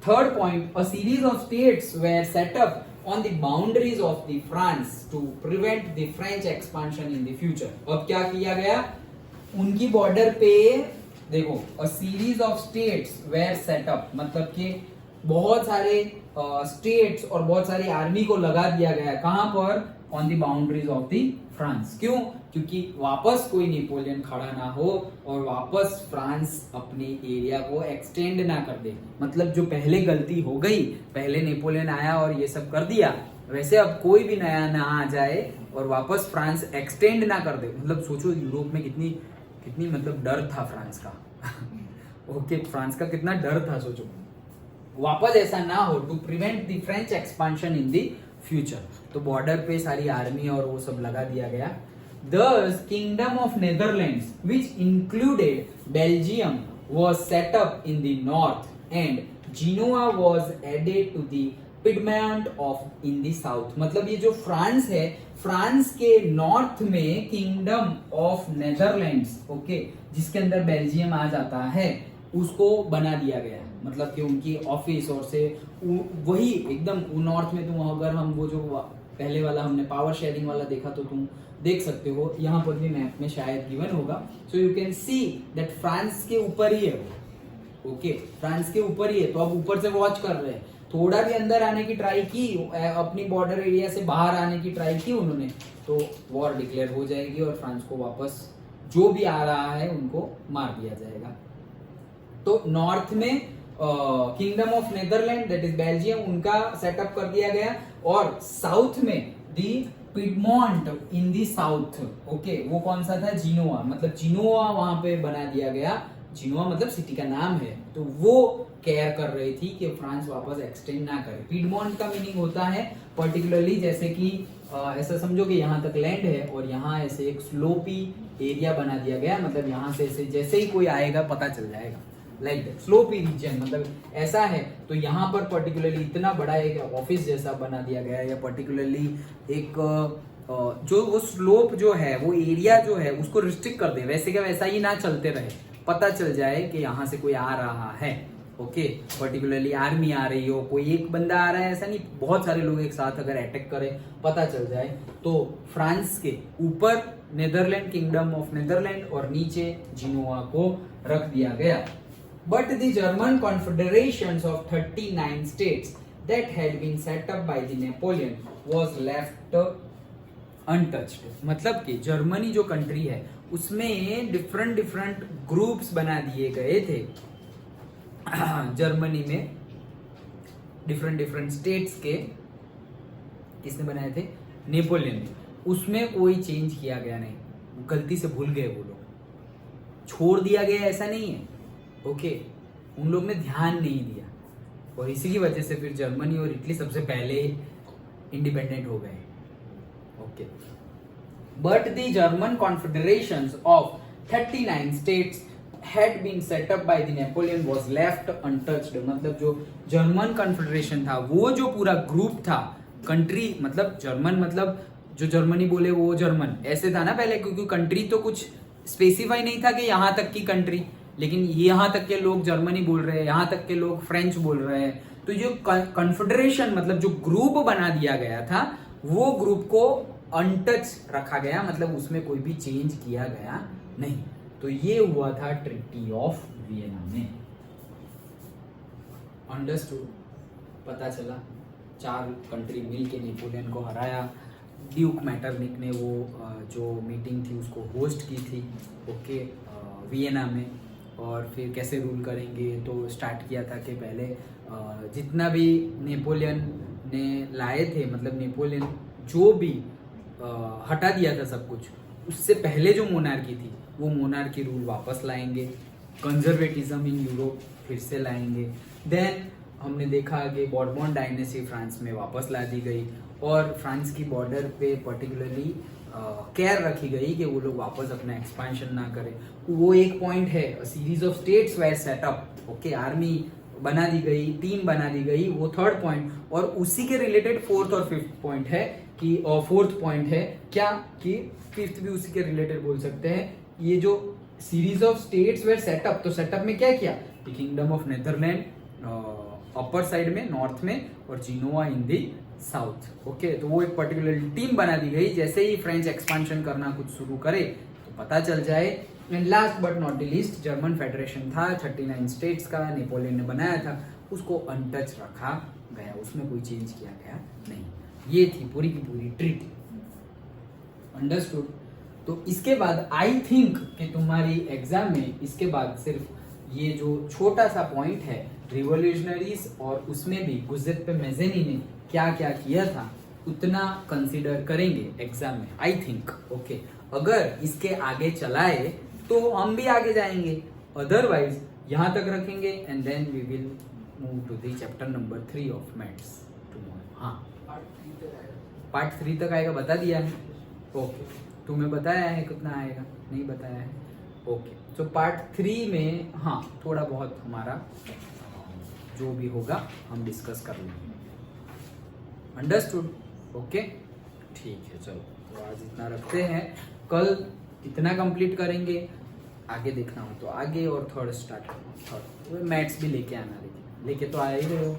third point, a series of states were set up on the boundaries of the France to prevent the French expansion in the future। अब क्या किया गया, उनकी बॉर्डर पे देखो, a series of states were set up, मतलब कि बहुत सारे स्टेट्स और बहुत सारी आर्मी को लगा दिया गया, कहां पर, on the boundaries of the France. क्यों, क्योंकि वापस कोई नेपोलियन खड़ा ना हो और वापस फ्रांस अपने एरिया को एक्सटेंड ना कर दे। मतलब जो पहले गलती हो गई, पहले नेपोलियन आया और ये सब कर दिया, वैसे अब कोई भी नया ना आ जाए और वापस फ्रांस एक्सटेंड ना कर दे। मतलब सोचो यूरोप में कितनी मतलब डर था फ्रांस का ओके, फ्रांस का कितना डर था, सोचो वापस ऐसा ना हो, to prevent the French expansion in the future. तो बॉर्डर पे सारी आर्मी और वो सब लगा दिया गया। Thus, Kingdom of Netherlands, which included Belgium, was set up in the north, and Genoa was added to the Piedmont of in the south। मतलब ये जो फ्रांस है, फ्रांस के नॉर्थ में किंगडम ऑफ नेदरलैंड्स, ओके, जिसके अंदर Belgium आ जाता है, उसको बना दिया गया। मतलब कि उनकी ऑफिस और से वही एकदम नॉर्थ में, तुम अगर हम वो जो पहले वाला हमने पावर शेयरिंग वाला देखा तो तुम देख सकते हो, यहाँ पर भी मैप में शायद गिवन होगा। So you can see that France के ऊपर ही है वो। ओके, फ्रांस के ऊपर ही है, तो अब ऊपर से वॉच कर रहे हैं। थोड़ा भी अंदर आने की ट्राई की, अपनी बॉर्डर एरिया से बाहर आने की ट्राई की उन्होंने, तो वॉर डिक्लेयर हो जाएगी और फ्रांस को वापस जो भी आ रहा है उनको मार दिया जाएगा। तो नॉर्थ में kingdom of Netherland that is Belgium, उनका सेटअप कर दिया गया, और साउथ में दी Piedmont in the south. Okay, वो कौन सा था, जिनोआ, मतलब जिनोआ वहां पे बना दिया गया। जिनोआ मतलब सिटी का नाम है, तो वो केयर कर रही थी कि फ्रांस वापस एक्सटेंड ना करे। पिडमोंट का मीनिंग होता है पर्टिकुलरली, जैसे कि ऐसा समझो कि यहाँ तक लैंड है और यहाँ ऐसे एक स्लोपी एरिया बना दिया गया, मतलब यहाँ से ऐसे जैसे ही कोई आएगा पता चल जाएगा, लाइक दैट। स्लोपी रीजन मतलब ऐसा है, तो यहाँ पर पर्टिकुलरली इतना बड़ा एक ऑफिस जैसा बना दिया गया है, या पर्टिकुलरली एक जो वो स्लोप जो है, वो एरिया जो है उसको रिस्ट्रिक्ट कर दे, वैसे क्या वैसा ही ना चलते रहे, पता चल जाए कि यहाँ से कोई आ रहा है। ओके, पर्टिकुलरली आर्मी आ रही हो, कोई एक बंदा आ रहा है, ऐसा नहीं, बहुत सारे लोग एक साथ अगर अटैक करें पता चल जाए। तो फ्रांस के ऊपर नेदरलैंड, किंगडम ऑफ नेदरलैंड, और नीचे जिनोआ को रख दिया गया। But the German confederations of 39 states that had been set up by the Napoleon was left untouched। मतलब कि जर्मनी जो कंट्री है उसमें डिफरेंट ग्रुप्स बना दिए गए थे जर्मनी में, डिफरेंट स्टेट्स के। किसने बनाए थे, नेपोलियन ने। उसमें कोई चेंज किया गया नहीं, गलती से भूल गए वो लोग, छोड़ दिया गया ऐसा नहीं है। ओके, उन लोग ने ध्यान नहीं दिया, और इसी की वजह से फिर जर्मनी और इटली सबसे पहले इंडिपेंडेंट हो गए। Okay, but the German confederations of 39 states had been set up by the Napoleon was left untouched। मतलब जो जर्मन कॉन्फेडरेशन था, वो जो पूरा ग्रुप था, कंट्री मतलब जर्मन, मतलब जो जर्मनी बोले वो जर्मन ऐसे था ना पहले, क्योंकि कंट्री तो कुछ स्पेसिफाई नहीं था कि यहाँ तक की कंट्री, लेकिन यहाँ तक के लोग जर्मनी बोल रहे हैं, यहाँ तक के लोग फ्रेंच बोल रहे हैं। तो जो कॉन्फेडरेशन मतलब जो ग्रुप बना दिया गया था, वो ग्रुप को अनटच रखा गया, मतलब उसमें कोई भी चेंज किया गया नहीं। तो ये हुआ था ट्रिटी ऑफ वियना में। अंडरस्टूड? पता चला 4 कंट्री मिलके नेपोलियन को हराया। ड्यूक मैटरनिक ने वो जो मीटिंग थी उसको होस्ट की थी, ओके, वियना में। और फिर कैसे रूल करेंगे, तो स्टार्ट किया था कि पहले जितना भी नेपोलियन ने लाए थे, मतलब नेपोलियन जो भी हटा दिया था सब कुछ, उससे पहले जो मोनार्की थी वो मोनार्की रूल वापस लाएंगे, कंजर्वेटिज्म इन यूरोप फिर से लाएंगे। देन हमने देखा कि बॉर्बन डायनेस्टी फ्रांस में वापस ला दी गई, और फ्रांस की बॉर्डर पे पर्टिकुलरली केयर रखी गई कि वो लोग वापस अपना एक्सपेंशन ना करें। वो एक पॉइंट है, series of states were set up, okay, army बना दी गई, टीम बना दी गई, वो 3rd पॉइंट। और उसी के रिलेटेड 4th और 5th पॉइंट है कि 4th पॉइंट है क्या कि 5th भी उसी के रिलेटेड बोल सकते हैं। ये जो series of states were set up, तो सेटअप में क्या किया, the kingdom of Netherland upper side में नॉर्थ में, और Genoa in the south. Okay, तो वो एक पर्टिकुलर टीम बना दी गई, जैसे ही फ्रेंच एक्सपेंशन करना कुछ शुरू करे तो पता चल जाए। And last but not the least, German federation था 39 स्टेट्स का, नेपोलियन ने बनाया था, उसको अनटच रखा गया, उसमें कोई चेंज किया गया नहीं। ये थी पूरी की पूरी ट्रीटी। अंडरस्टूड? तो इसके बाद आई थिंक कि तुम्हारी एग्जाम में इसके बाद सिर्फ ये जो छोटा सा पॉइंट है रिवोल्यूशनरीज, और उसमें भी गुज़ेप्पे मेज़ेनी ने क्या क्या किया था, उतना कंसीडर करेंगे एग्जाम में, आई थिंक। ओके, अगर इसके आगे चलाए तो हम भी आगे जाएंगे, अदरवाइज यहाँ तक रखेंगे, and then we will move to the chapter number 3 of maths tomorrow. हाँ, पार्ट 3 तक आएगा, बता दिया है। ओके, तुम्हें बताया है कितना आएगा, नहीं बताया है? ओके, तो पार्ट 3 में हाँ थोड़ा बहुत हमारा जो भी होगा हम डिस्कस कर लेंगे। अंडरस्टूड? ओके, ठीक है, चलो तो आज इतना रखते हैं, कल इतना कंप्लीट करेंगे, आगे देखना हो तो आगे, और 3rd स्टार्ट करना, 3rd मैथ्स भी लेके आना, लेके तो आए ही रहे हो।